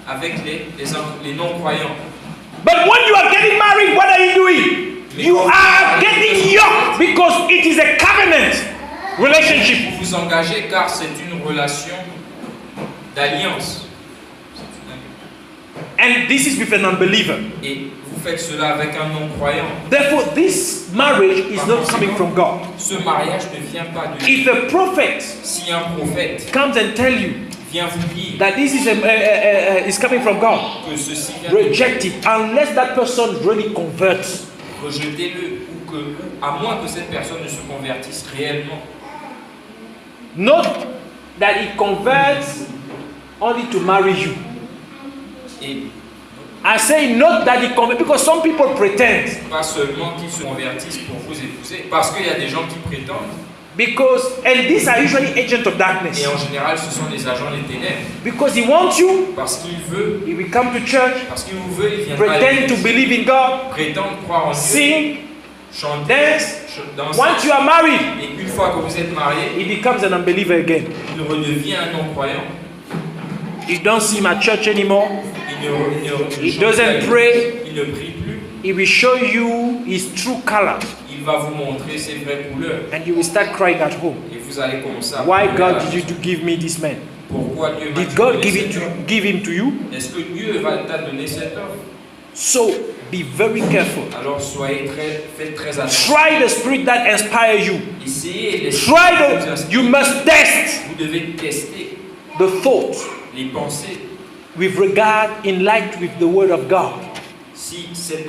avec les non-croyants. But when you are getting married, what are you doing? You are getting yoked because it is a covenant relationship. Vous vous engagez car c'est une relation d'alliance. And this is with an unbeliever. Et vous faites cela avec un non-croyant. Therefore, this marriage is not coming from God. Ce mariage ne vient pas de Dieu. If a prophet Si un prophète comes and tell you vient vous dire that this is coming from God, que ceci vient de Dieu, reject it unless that person really converts. rejetez-le ou à moins que cette personne ne se convertisse réellement. Not that he converts only to marry you. Et I say not that he converts because some people pretend. pas seulement qu'ils se convertissent pour vous épouser, parce qu'il y a des gens qui prétendent, And these are usually agents of darkness. et en général ce sont des agents des ténèbres, Because he wants you, parce qu'il veut, he will come to church, parce qu'il vous veut, il viendra à pretend to l'église, believe in God, prétendre croire en Dieu, sing, chanter, dance. danser, Once you are married, et une fois que vous êtes marié, he becomes an unbeliever again. il redevient un non-croyant. You don't see him at church anymore. He chante doesn't pas, pray. il ne prie plus. He will show you his true color, Il va vous montrer ses vraies couleurs and you will start crying at home. et vous allez commencer à Why pleurer. God did you give me this man? Pourquoi Dieu m'a Did God donné cet homme? give him to you? Est-ce que Dieu t'a donné cet homme? So be very careful. Alors faites très attention. Try the spirit that inspires you. Essayez les You must test Vous devez tester the thought les pensées. with regard in light with the word of God. Si ces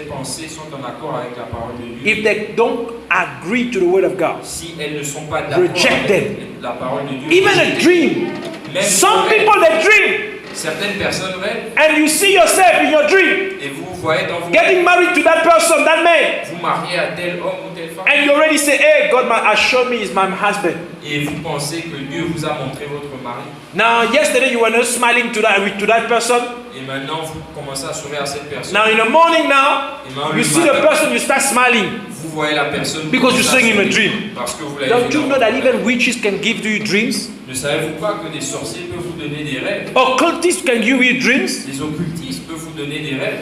pensées sont en accord avec la parole de Dieu, If they don't agree to the word of God, si elles ne sont pas d'accord reject them. avec la parole de Dieu, Even a dream. même Some rêve. people they dream, Certaines personnes rêvent and you see yourself in your dream et vous voyez dans vos getting married to that person, that man, vous mariez à tel homme ou telle femme and you already say, "Hey, God has shown me is my husband." et vous pensez que Dieu vous a montré votre mari Now, yesterday you were not smiling to that person. et maintenant vous commencez à sourire à cette personne. Now in the morning, now Et maintenant, you le see the matin, person, you start smiling. vous voyez la personne Because you commencer à sang in a sourire dream. parce que vous l'avez Don't vu you dans know votre that rêve. even witches can give you dreams? Ne savez-vous pas que des sorciers peuvent vous donner des rêves? Occultists can give you dreams? Les occultistes peuvent vous donner des rêves,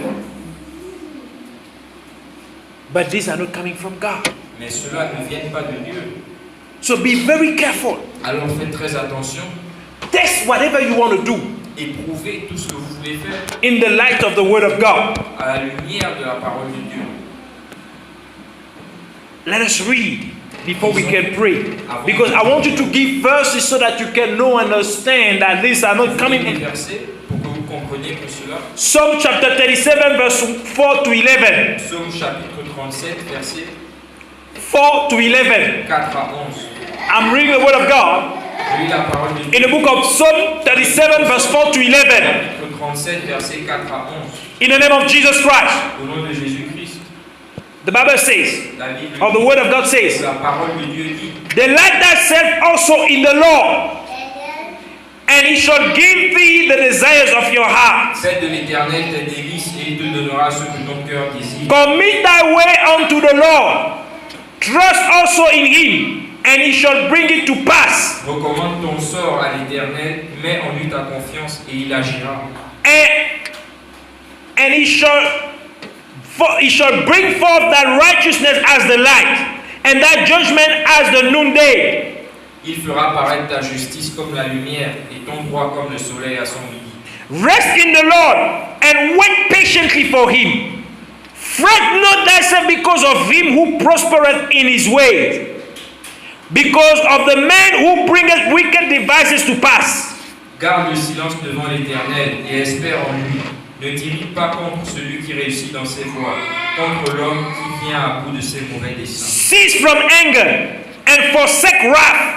But these are not coming from God. mais cela ne vient pas de Dieu. So be very careful. Alors faites très attention. Test whatever you want to do Éprouvez tout ce que vous voulez faire in the light of the Word of God. à la lumière de la parole de Dieu. Let us read before we can pray. Because I want you to give verses so that you can know and understand that these are not coming Les in. versets pour que vous compreniez tout cela. Psalm chapter 37, verse 4 to 11. Psaume chapitre 37, versets 4 to 11. 4 à 11. I'm reading the Word of God Je lis la parole de Dieu. in the book of Psalm 37, verse 4 to 11. Chapitre 37, versets 4 à 11. In the name of Jesus Christ. Au nom de Jésus-Christ, The Bible says, la Bible or the Word of God says, la parole de Dieu dit, delight thyself also in the Lord, and he shall give thee the desires of your heart. fais de l'Éternel tes délices et il te donnera ce que ton cœur désire. Commit thy way unto the Lord. Trust also in him, and he shall bring it to pass. Recommande ton sort à l'Éternel, mets en lui ta confiance et il agira. And he shall bring forth that righteousness as the light, and that judgment as the noonday. Il fera paraître ta justice comme la lumière et ton droit comme le soleil à son midi. Rest in the Lord and wait patiently for him. Fret not thyself because of him who prospereth in his ways, because of the man who bringeth wicked devices to pass. Garde le silence devant l'Éternel et espère en lui. Ne t'irrite pas contre celui qui réussit dans ses voies, contre l'homme qui vient à bout de ses mauvais desseins. Cease from anger and forsake wrath.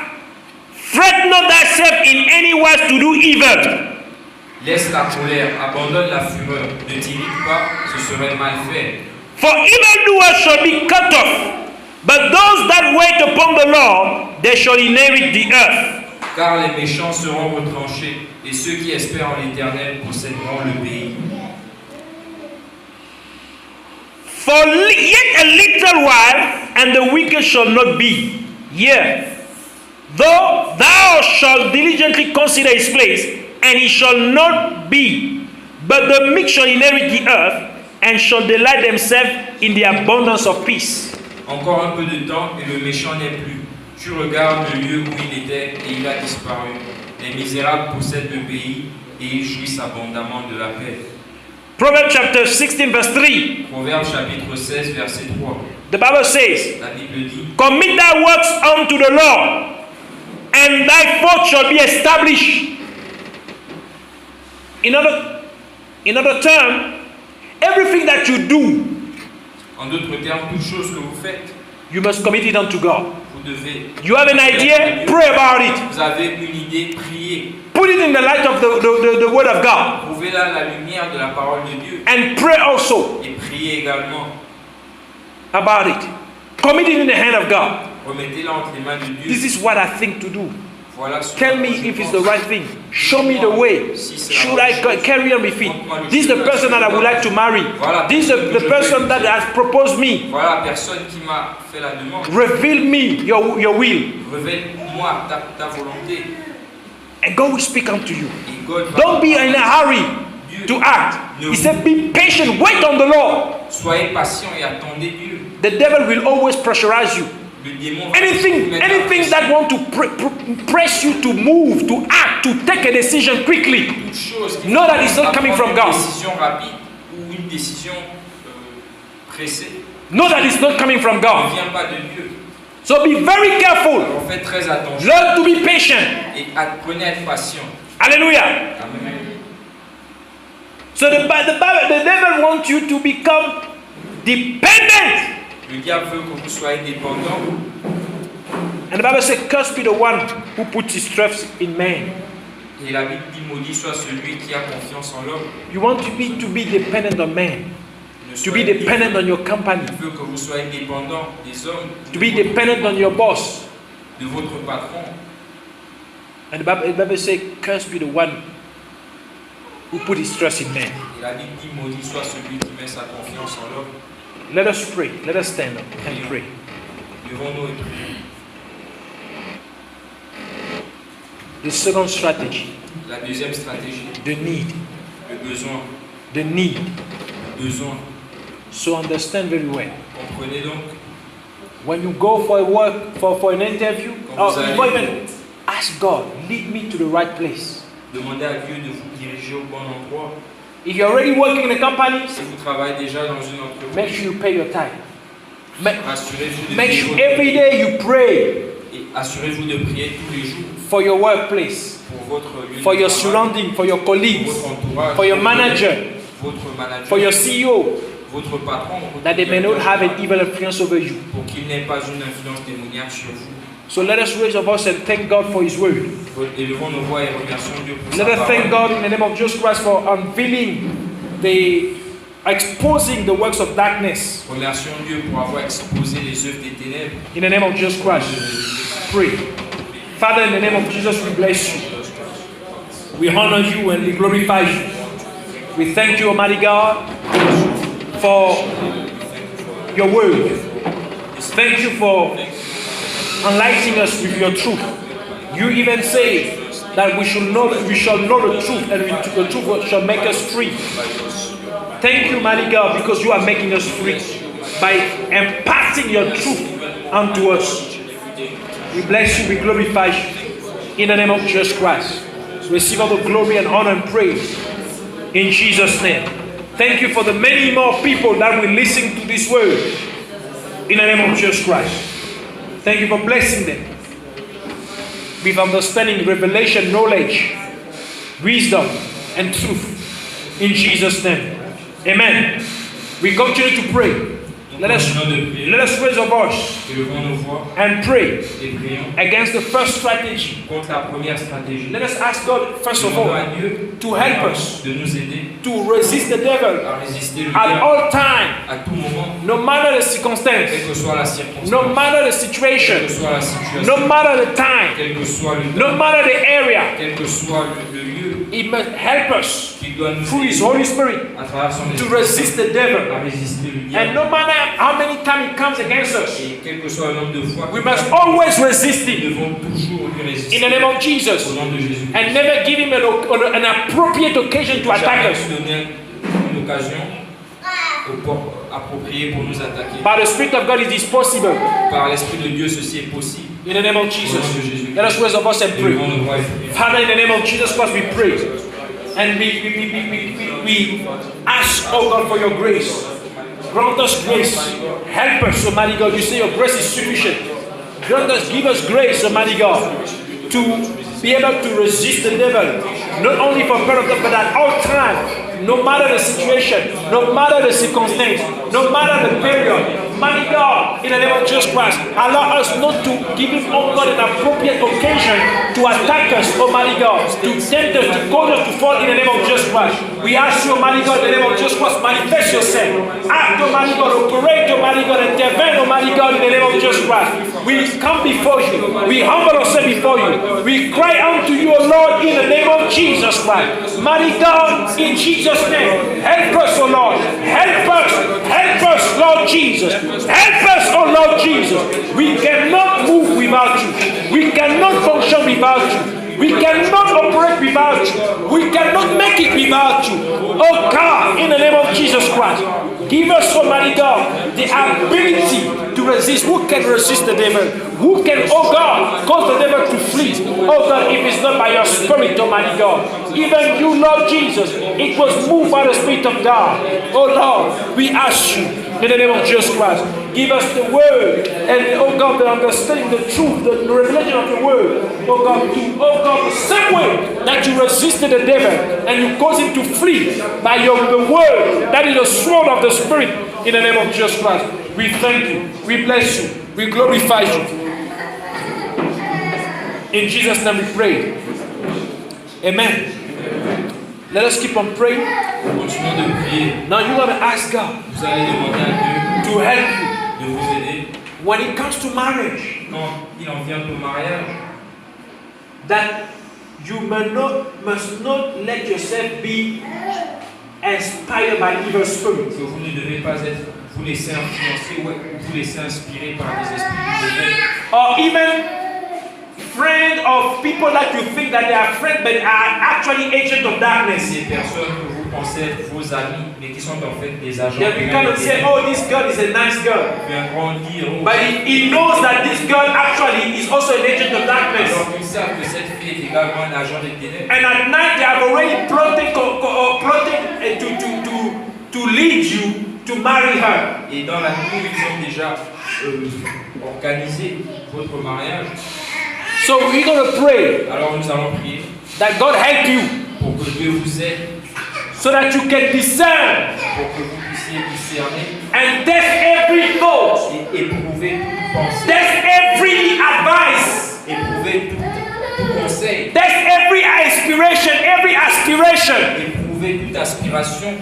Fret not thyself in any wise to do evil. Laisse la colère, abandonne la fureur. Ne t'irrite pas, ce serait mal fait. For evildoers shall be cut off, but those that wait upon the Lord, they shall inherit the earth. Car les méchants seront retranchés, et ceux qui espèrent en l'Éternel posséderont le pays. For yet a little while, and the wicked shall not be. Yea, though thou shalt diligently consider his place, and he shall not be. But the meek shall inherit the earth, and shall delight themselves in the abundance of peace. Encore un peu de temps, et le méchant n'est plus. Tu regardes le lieu où il était, et il a disparu. Les misérables possèdent le pays, et ils jouissent abondamment de la paix. Proverbs chapter 16, verse 3. Proverbe chapitre 16, verset 3. The Bible says, La Bible dit, commit thy works unto the Lord, and thy thoughts shall be established. In other terms, everything that you do, en d'autres termes, toute chose que vous faites, you must commit it unto God. vous devez. You have an idea, pray about it. Vous avez une idée, priez. Put it in the light of the Word of God. Trouvez-la la lumière de la parole de Dieu. And pray also Et priez également. about it. Commit it in the hand of God. Remettez-la entre les mains de Dieu. This is what I think to do. Voilà ce Tell que me je if it's pense. the right thing. Show me the way. Should I carry on with it? This is the person that I would like to marry. This is the person that has proposed me. Voilà la personne qui m'a fait la demande. Reveal me your will. Révèle-moi ta volonté. And God will speak unto you. Et God va- Don't be in a hurry to act. He said, be patient, wait on the Lord. Soyez patient et attendez Dieu. The devil will always pressurize you. Le démon va vous Anything mettre la pression. that want to press you to move, to act, to take a decision quickly. Toute chose qui Know that it's not coming from God. Une décision rapide ou une décision pressée Know that it's not coming from ne God. vient pas de Dieu. So be very careful. Alors faites très attention Learn to be patient. et apprenez à être patient. Hallelujah. Amen. So the devil wants you to become dependent. Le diable veut que vous soyez dépendant. And the Bible says, cursed be the one who puts his trust in man. Et la Bible dit maudit soit celui qui a confiance en l'homme. You want to be dependent on man. Ne To be soyez- dependent on your company. Il veut que vous soyez dépendant des hommes, To be dependent on your boss. de votre patron. And the Bible says, cursed be the one who put his trust in man. Et la Bible dit maudit soit celui qui met sa confiance en l'homme. Let us pray. Let us stand up and pray. Levons-nous et prions. The second strategy, La deuxième stratégie, the need. le besoin. The need. Besoin. So understand very well. Comprenez donc, When you go for a work, for an interview, Quand vous before allez, even ask God, lead me to the right place. demandez à Dieu de vous diriger au bon endroit. If you're already working in a company, Si vous travaillez déjà dans une entreprise, make sure you pay your tithe. assurez-vous de Make payer sure votre every day you pray et assurez-vous de prier tous les jours for your workplace, pour votre lieu for de your travail, surrounding, for your pour colleagues, votre entourage, for your votre manager, collègue, votre manager, for your CEO, votre patron, votre that they may not directeur have an général, evil influence over you. pour qu'il n'ait pas une influence démoniaque sur vous. So let us raise our voice and thank God for His word. Élevons nos voix et remercions Dieu pour Let sa us thank parole. God in the name of Jesus Christ for unveiling exposing the works of darkness. Remercions Dieu pour avoir exposé les œuvres des ténèbres. In the name of Jesus Christ, pray. Father, in the name of Jesus, we bless you. We honor you and we glorify you. We thank you, Almighty God, for your word. Thank you for enlightening us with your truth. You even say that we shall know the truth, and the truth shall make us free. Thank you, mighty God, because you are making us free by imparting your truth unto us. We bless you, we glorify you in the name of Jesus Christ. Receive all the glory and honor and praise in Jesus' name. Thank you for the many more people that will listen to this word in the name of Jesus Christ. Thank you for blessing them with understanding, revelation, knowledge, wisdom, and truth in Jesus' name. Amen. We continue to pray. Let us raise our voice Élevons nos voix and pray et prions against the first strategy. contre la première stratégie. Let us ask God, first of all, Demandons à Dieu to help us de nous aider to resist the devil à résister le at diable all times, à tout moment, no matter the quelle circumstance, que soit la circonstance, no matter the quelle situation, que soit la situation, no matter the time, quel que soit le no temps, matter the area. quel que soit le lieu, He must help us qui doit nous through His aider Holy Spirit à travers son to esprit resist the devil. à résister le And diable. no matter how many times it comes against us, Et quel que soit le nombre de fois, we must always resist nous it devons toujours lui résister in the name of au Jesus nom de Jésus. and never give him an appropriate occasion to attack Jamais us. donner une occasion appropriée pour nous attaquer. By the Spirit of God, it is possible. Par l'Esprit de Dieu, ceci est possible. In the name of Jesus, let us raise our voice and pray. Élevons nos voix et prions. Father, in the name of Jesus Christ, we pray. And we ask, oh God, for your grace. Grant us grace. Help us, Almighty God. You say your grace is sufficient. Grant us, give us grace, Almighty God, to be able to resist the devil. Not only for part of God, but at all times, no matter the situation, no matter the circumstance, no matter the period. Mighty God, in the name of Jesus Christ, allow us not to give him, oh God, an appropriate occasion to attack us, Almighty God, to tempt us, to cause us to fall in the name of Jesus Christ. We ask you, Almighty God, in the name of Jesus Christ, manifest yourself. Act, Almighty God, operate, Almighty God, intervene, Almighty God, in the name of Jesus Christ. We come before you. We humble ourselves before you. We cry unto you, O Lord, in the name of Jesus Christ. Mighty God, in Jesus' name, help us, O Lord. Help us, Lord Jesus. Help us, oh Lord Jesus. We cannot move without you. We cannot function without you. We cannot operate without you. We cannot make it without you. Oh God, in the name of Jesus Christ, give us, Almighty God, the ability to resist. Who can resist the devil? Who can, oh God, cause the devil to flee? Oh God, if it's not by your Spirit, Almighty God. Even you, Lord Jesus, it was moved by the Spirit of God. Oh Lord, we ask you, in the name of Jesus Christ, give us the word and, oh God, the understanding, the truth, the revelation of the word. Oh God, the same way that you resisted the devil and you caused him to flee by the word that is the sword of the Spirit. In the name of Jesus Christ, we thank you, we bless you, we glorify you. In Jesus' name we pray. Amen. Let us keep on praying. Continuons de prier. Now you're going to ask God Vous allez demander à to help Dieu de vous aider. you when it comes to marriage, Quand il en vient au mariage, that you must not let yourself be inspired by evil spirits. que vous ne devez pas vous laisser influencer ou vous laisser inspirer par des esprits du mauvais. Or even friends of people that you think that they are friends but are actually agents of darkness. Des personnes que vous pensez être vos amis, mais qui sont en fait des agents. Then we come and say, oh, this girl is a nice girl. Puis un grand dit, oh, But he knows that this girl actually is also an agent of darkness. alors qu'ils savent que cette fille est également un agent des ténèbres. And at night they have already plotted to lead you to marry her. Et dans la nuit, ils ont déjà organisé votre mariage. So we're going to pray Alors nous allons prier that God help you pour que Dieu vous aide, so that you can discern pour que vous puissiez discerner and test every thought, et éprouver toute pensée, test every advice, éprouver tout conseil, test every aspiration éprouver toute aspiration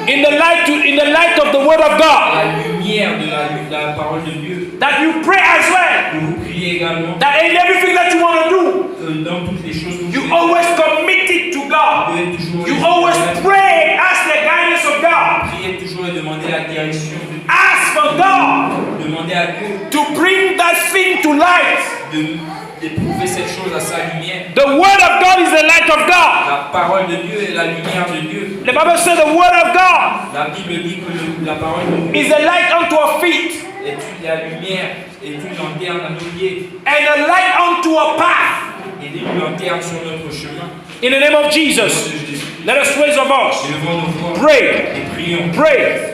in the light of the word of à God. la lumière de la parole de Dieu. That you pray as well. Que vous priez également That in everything that you want to do, que dans toutes les choses que vous you faites, always commit it to vous God. devez toujours You always pray, ask the guidance of God. prier toujours et demander la direction de Dieu. Ask for God Demander à Dieu to bring that thing to light. d'éprouver cette chose à sa lumière. The word of God is the light of God. La parole de Dieu est la lumière de Dieu. The Bible says the word of God La Bible dit que la parole de Dieu is a light unto our feet est la lumière, est une lanterne à nos pieds and a light unto our path. et une lanterne sur notre chemin. In the name of Au nom de Jesus, Jésus, let us raise our voice. élevons nos voix Pray, et prions. pray.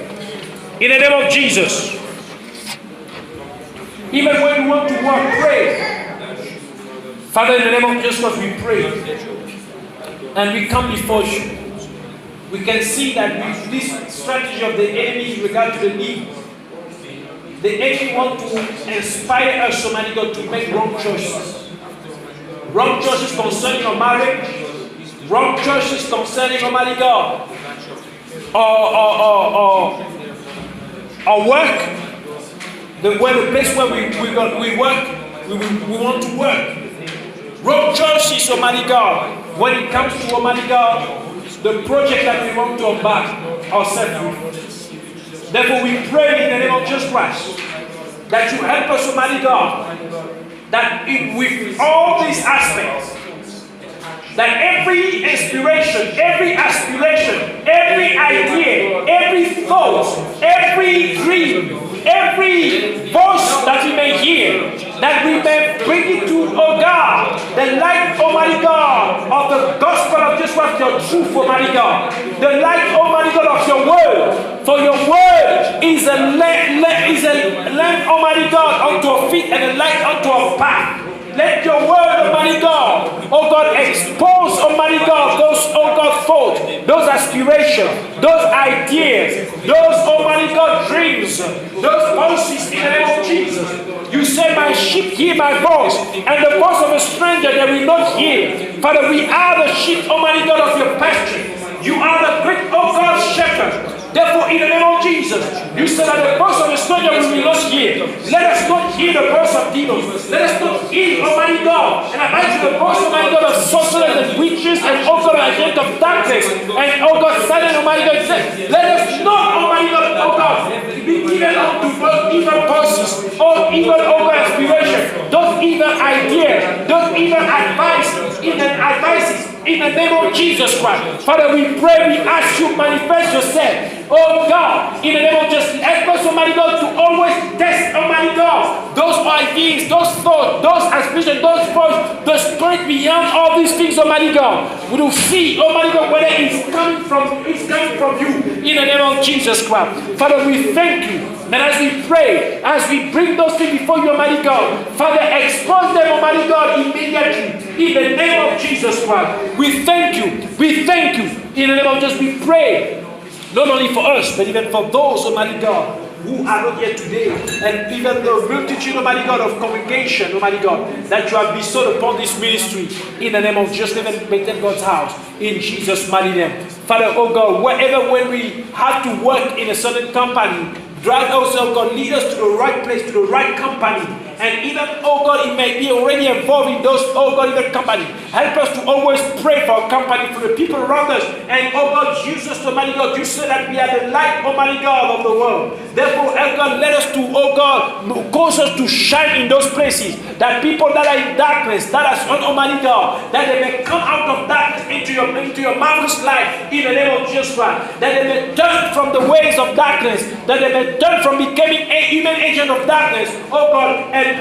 In the name of Jesus. Even when you want to work, pray. Father, in the name of Jesus, we pray. And we come before you. We can see that with this strategy of the enemy in regard to the need, the enemy want to inspire us, Almighty God, to make wrong choices. Wrong choices concerning our marriage, wrong choices concerning, Almighty God, our work, the place where we work, we want to work. Wrong choices, Almighty God, when it comes to, Almighty God, the project that we want to embark ourselves with. Therefore, we pray in the name of Jesus Christ that you help us, Almighty God, that with all these aspects, that every inspiration, every aspiration, every idea, every thought, every dream, every voice that we may hear, that we may bring it to, oh God, the light, Almighty God, of the gospel of Jesus Christ, your truth, Almighty God, the light, Almighty God, of your word. For your word is a lamp, Almighty God, unto our feet and a light unto our path. Let your word, Almighty God, oh God, expose, Almighty God, those, oh God, thoughts, those aspirations, those ideas, those, Almighty God, dreams, those voices in the name of Jesus. You say, my sheep hear my voice, and the voice of a stranger they will not hear. Father, we are the sheep, Almighty God, of your pasture. You are the great, oh God, shepherd. Therefore, in the name of Jesus, you said that the voice of a stranger we will not hear. Let us not hear the voice of demons. Let us not hear, Almighty God, and abide to the voice, Almighty God, of sorcerers and witches and oh God, agents of darkness. And oh God, silent, Almighty God, let us not, Almighty God, oh God, be given unto those evil voices, or evil, oh God, aspiration, those evil ideas, those evil advices, in the name of Jesus Christ. Father, we pray, we ask you, manifest yourself. Oh God, in the name of Jesus, help us, Almighty God, to always test, Almighty God, those ideas, those thoughts, those aspirations, those thoughts, the spirit beyond all these things, Almighty God. We will see, Almighty God, whether it's coming from you, in the name of Jesus Christ. Father, we thank you. And as we pray, as we bring those things before you, Almighty God, Father, expose them, Almighty God, immediately, in the name of Jesus Christ. We thank you. We thank you. In the name of Jesus, we pray, not only for us, but even for those, Almighty God, who are not here today, and even the multitude, Almighty God, of congregation, Almighty God, that you have bestowed upon this ministry, in the name of Jesus, even Bethel God's house, in Jesus' mighty name. Father, oh God, when we have to work in a certain company, Drive us, oh God, lead us to the right place, to the right company. And even, oh God, it may be already involved in those, oh God, in the company. Help us to always pray for our company, for the people around us. And, oh God, use us, Almighty God. You said that we are the light, Almighty God, of the world. Therefore, oh God, let us to, oh God, cause us to shine in those places. That people that are in darkness, that are on, Almighty God, that they may come out of darkness into your marvelous light in the name of Jesus Christ. That they may turn from the ways of darkness. That they may turn from becoming a human agent of darkness, oh God, and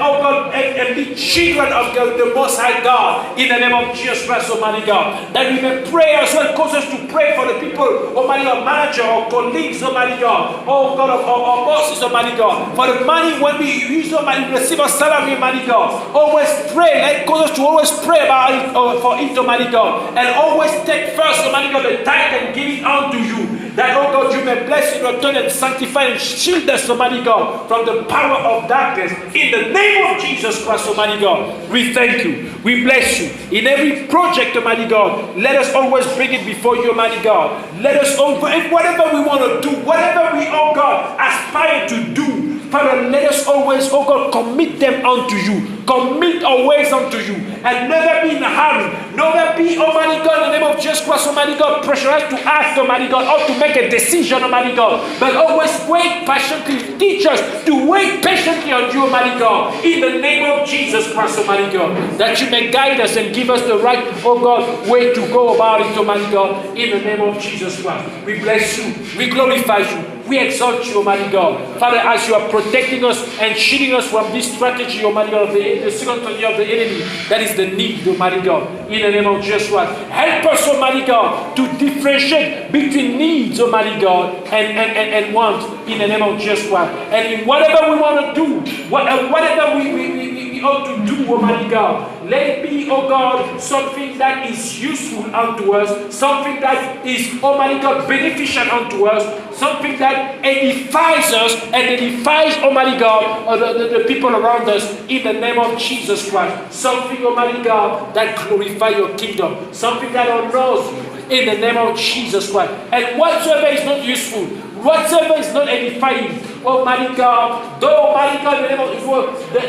be children of the Most High God in the name of Jesus Christ, Almighty God. That we may pray as well, cause us to pray for the people, Almighty God, manager or colleagues, Almighty God, oh God, of our bosses, Almighty God, for the money when we use, Almighty, receive our salary, Almighty God. Always pray, let cause us to always pray about it, for it, Almighty God, and always take first, Almighty God, the tithe and give it unto you. That, oh God, you may bless in return and sanctify and shield us, Almighty God, from the power of darkness. In the name of Jesus Christ, Almighty God, we thank you. We bless you. In every project, Almighty God, let us always bring it before you, Almighty God. Let us, whatever we want to do, whatever we, oh God, aspire to do, Father, let us always, oh God, commit them unto you. Commit our ways unto you. And never be in a hurry. Never be, Almighty God, in the name of Jesus Christ, Almighty God, pressurized to act, Almighty God, or to make a decision, Almighty God. But always wait patiently. Teach us to wait patiently on you, Almighty God. In the name of Jesus Christ, Almighty God. That you may guide us and give us the right, oh God, way to go about it, Almighty God. In the name of Jesus Christ. We bless you. We glorify you. We exalt you, Almighty God. Father, as you are protecting us and shielding us from this strategy, Almighty God, of the second strategy of the enemy, that is the need, Almighty God. In the name of Jesus Christ. Help us, Almighty God, to differentiate between needs, Almighty God, and wants in the name of Jesus Christ. And in whatever we want to do, whatever we ought to do, Almighty God, let it be, oh God, something that is useful unto us, something that is, Almighty God, beneficial unto us, something that edifies us and edifies, Almighty God, the people around us in the name of Jesus Christ. Something, Almighty God, that glorifies your kingdom, something that honors you in the name of Jesus Christ. And whatsoever is not useful, whatsoever is not edifying, Almighty God, though, Almighty God, in the name of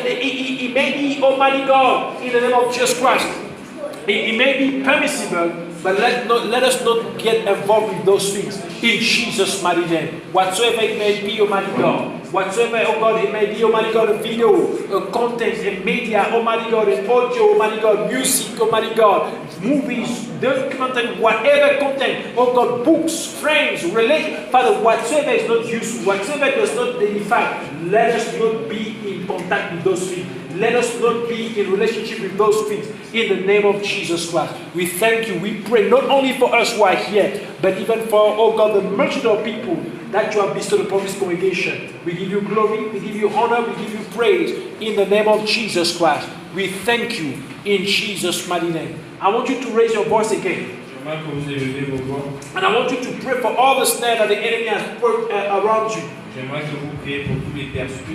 it may be, Almighty God, in the name of Jesus Christ, it may be permissible, but let us not get involved with those things in Jesus' mighty name. Whatsoever it may be, Almighty God, whatsoever, oh God, it may be, Almighty God, a video, content, and media, Almighty God, and audio, Almighty God, music, Almighty God, movies, content, whatever content, oh God, books, friends, relation, Father, whatsoever is not useful, whatsoever does not edify, let us not be in contact with those things. Let us not be in relationship with those things in the name of Jesus Christ. We thank you. We pray not only for us who are here, but even for, oh God, the multitude of people that you have bestowed upon this congregation. We give you glory, we give you honor, we give you praise in the name of Jesus Christ. We thank you in Jesus' mighty name. I want you to raise your voice again. And I want you to pray for all the snare that the enemy has put around you. J'aimerais que vous priez pour toutes les personnes que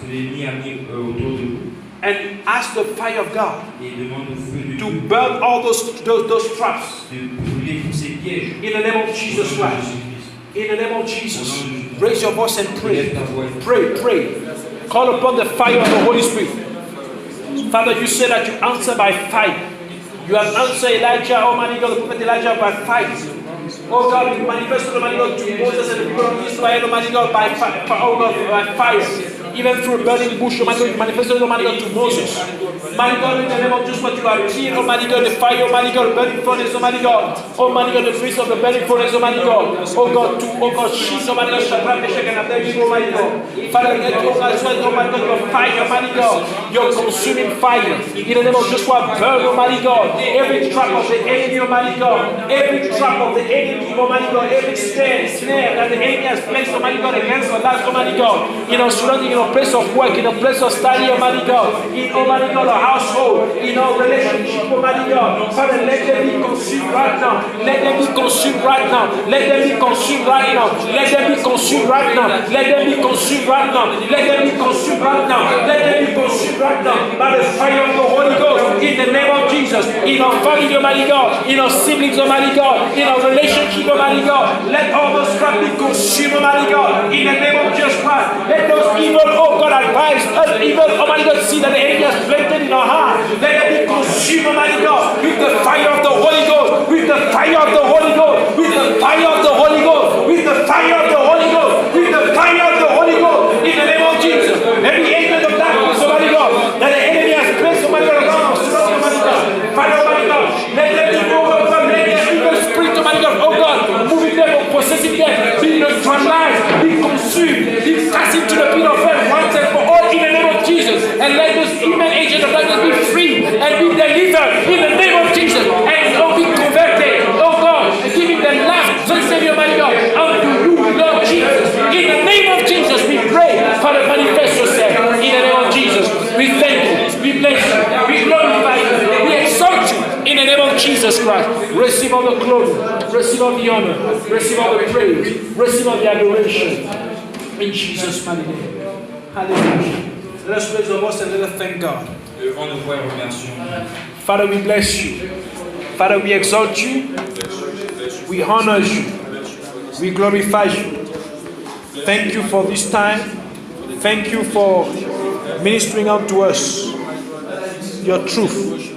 l'ennemi a mis autour de vous. And ask the fire of God Et demande au feu de to Dieu burn all those traps. de brûler tous ces pièges. In the name of Jesus Christ. In the name of Jesus. Raise your voice and pray. Pray. Call upon the fire of the Holy Spirit. Father, you said that you answer by fire. You have answered Elijah, Almighty God, the prophet Elijah, by fire. Oh God, you manifested, Almighty God, to Moses and the people of Israel, Almighty God, by fire. Even through a burning bush, Almighty God, you manifested, Almighty God, to Moses. Mighty God, in the name of Jesus, what you have killed, Almighty God, the fire, Almighty God, the burning furnace, Almighty God. Almighty God, the priest of the burning furnace, Almighty God. Oh God, she's, Almighty God, Shadrach, Meshach, and Abednego, Almighty God. Father, let your guys, Almighty God, your fire, Almighty God, your consuming fire. In the name of Jesus, what burn, Almighty God, every trap of the enemy, Almighty God, every trap of the enemy, Almighty God, every snare that the enemy has placed, Almighty God, against our lives, Almighty God, in our surrounding, in our place of work, in our place of study, Almighty God, in, Almighty God, our household, in our relationship, Almighty God. Father, let them be consumed right now. Let them be consumed right now. Let them be consumed right now. Let them be consumed right now. Let them be consumed right now. Let them be consumed right now. Let them be consumed right now by the fire of the Holy Ghost in the name of Jesus. Jesus, in our family, Almighty God, in our siblings, Almighty God, in our relationship, Almighty God. Let all those traps be consumed, Almighty God, in the name of Jesus Christ. Let those evil, oh God, advise us, evil, Almighty God, see that the enemy has planted in our heart. Let it be consumed, Almighty God, with the fire of the Holy Ghost, with the fire of the Holy Ghost, with the fire of the Holy Ghost, with the fire of the Holy Ghost, with the fire of the Holy Ghost, in the name of Jesus. Every agent of darkness, Almighty God, that the enemy has placed, Almighty God, around us, Almighty God, fire, Almighty God, let them be over, let the evil spirit, Almighty God, oh God, moving them or possessing them, be neutralized, be consumed, be cast into the pit of hell once and for all, in the name of Jesus. And let those human agents of darkness be free and be delivered in the name of Jesus, and oh, be converted, oh God, and giving them life, so Savior, Almighty God, unto you, Lord Jesus. In the name of Jesus, we pray, Father, manifest yourself. In the name of Jesus, we thank you, we bless you, we glorify you, we exalt you. In the name of Jesus Christ, receive all the glory, receive all the honor, receive all the praise, receive all the adoration. In Jesus' mighty name. Hallelujah. Let us praise the Lord and let us thank God. Devant nos voix et remercions. Father, we bless you. Father, we exalt you. We honor you. We glorify you. Thank you for this time. Thank you for ministering unto us your truth.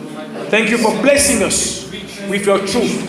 Thank you for blessing us with your truth,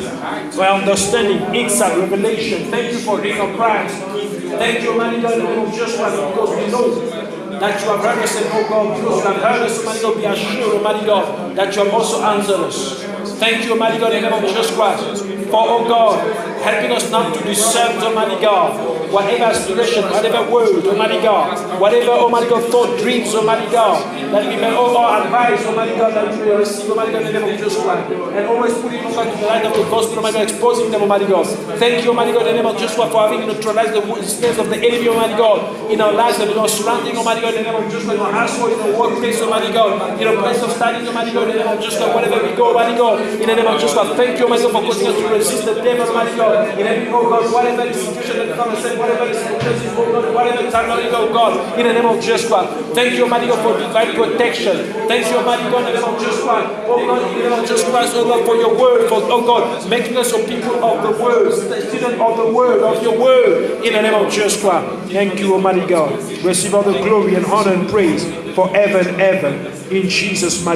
by understanding, insight, revelation. Thank you for being a prize. Thank you, Almighty God, in the name of Jesus Christ, because we know that you have heard us and oh God, because you have heard us, Almighty God, be assured, Almighty God, that you have also answered us. Thank you, Almighty God, in the name of Jesus Christ, for, oh God, helping us not to discern, Almighty God, whatever aspiration, whatever word, Almighty God, whatever, Almighty God, thought, dreams, Almighty God, that we may, oh God, advise, Almighty God, that we will receive, Almighty God, in the name of Jesus Christ, and always putting, oh God, to the light of the gospel, Almighty God, exposing them, Almighty God. Thank you, Almighty God, in the name of Jesus Christ, for having neutralized the snares of the enemy, Almighty God, in our lives and in our surrounding, Almighty God, in the name of Jesus Christ, in our household, in our workplace, Almighty God, in our place of study, Almighty God, in the name of Jesus Christ, wherever we go, Almighty God, in the name of Jesus Christ. Thank you, Almighty God, for causing us to resist the devil, Almighty God, in every, oh God, whatever the situation that comes, whatever the situation is, oh God, whatever the time, Almighty God, in the name of Jesus Christ. Thank you, Almighty God, for divine protection. Thank you, Almighty God, in the name of Jesus Christ, oh God, in the name of Jesus Christ, oh God, for your word, for, oh God, making us a people of the word, student of the word, of your word, in the name of Jesus Christ. Thank you, Almighty God. Receive all the glory and honor and praise forever and ever, in Jesus' mighty name.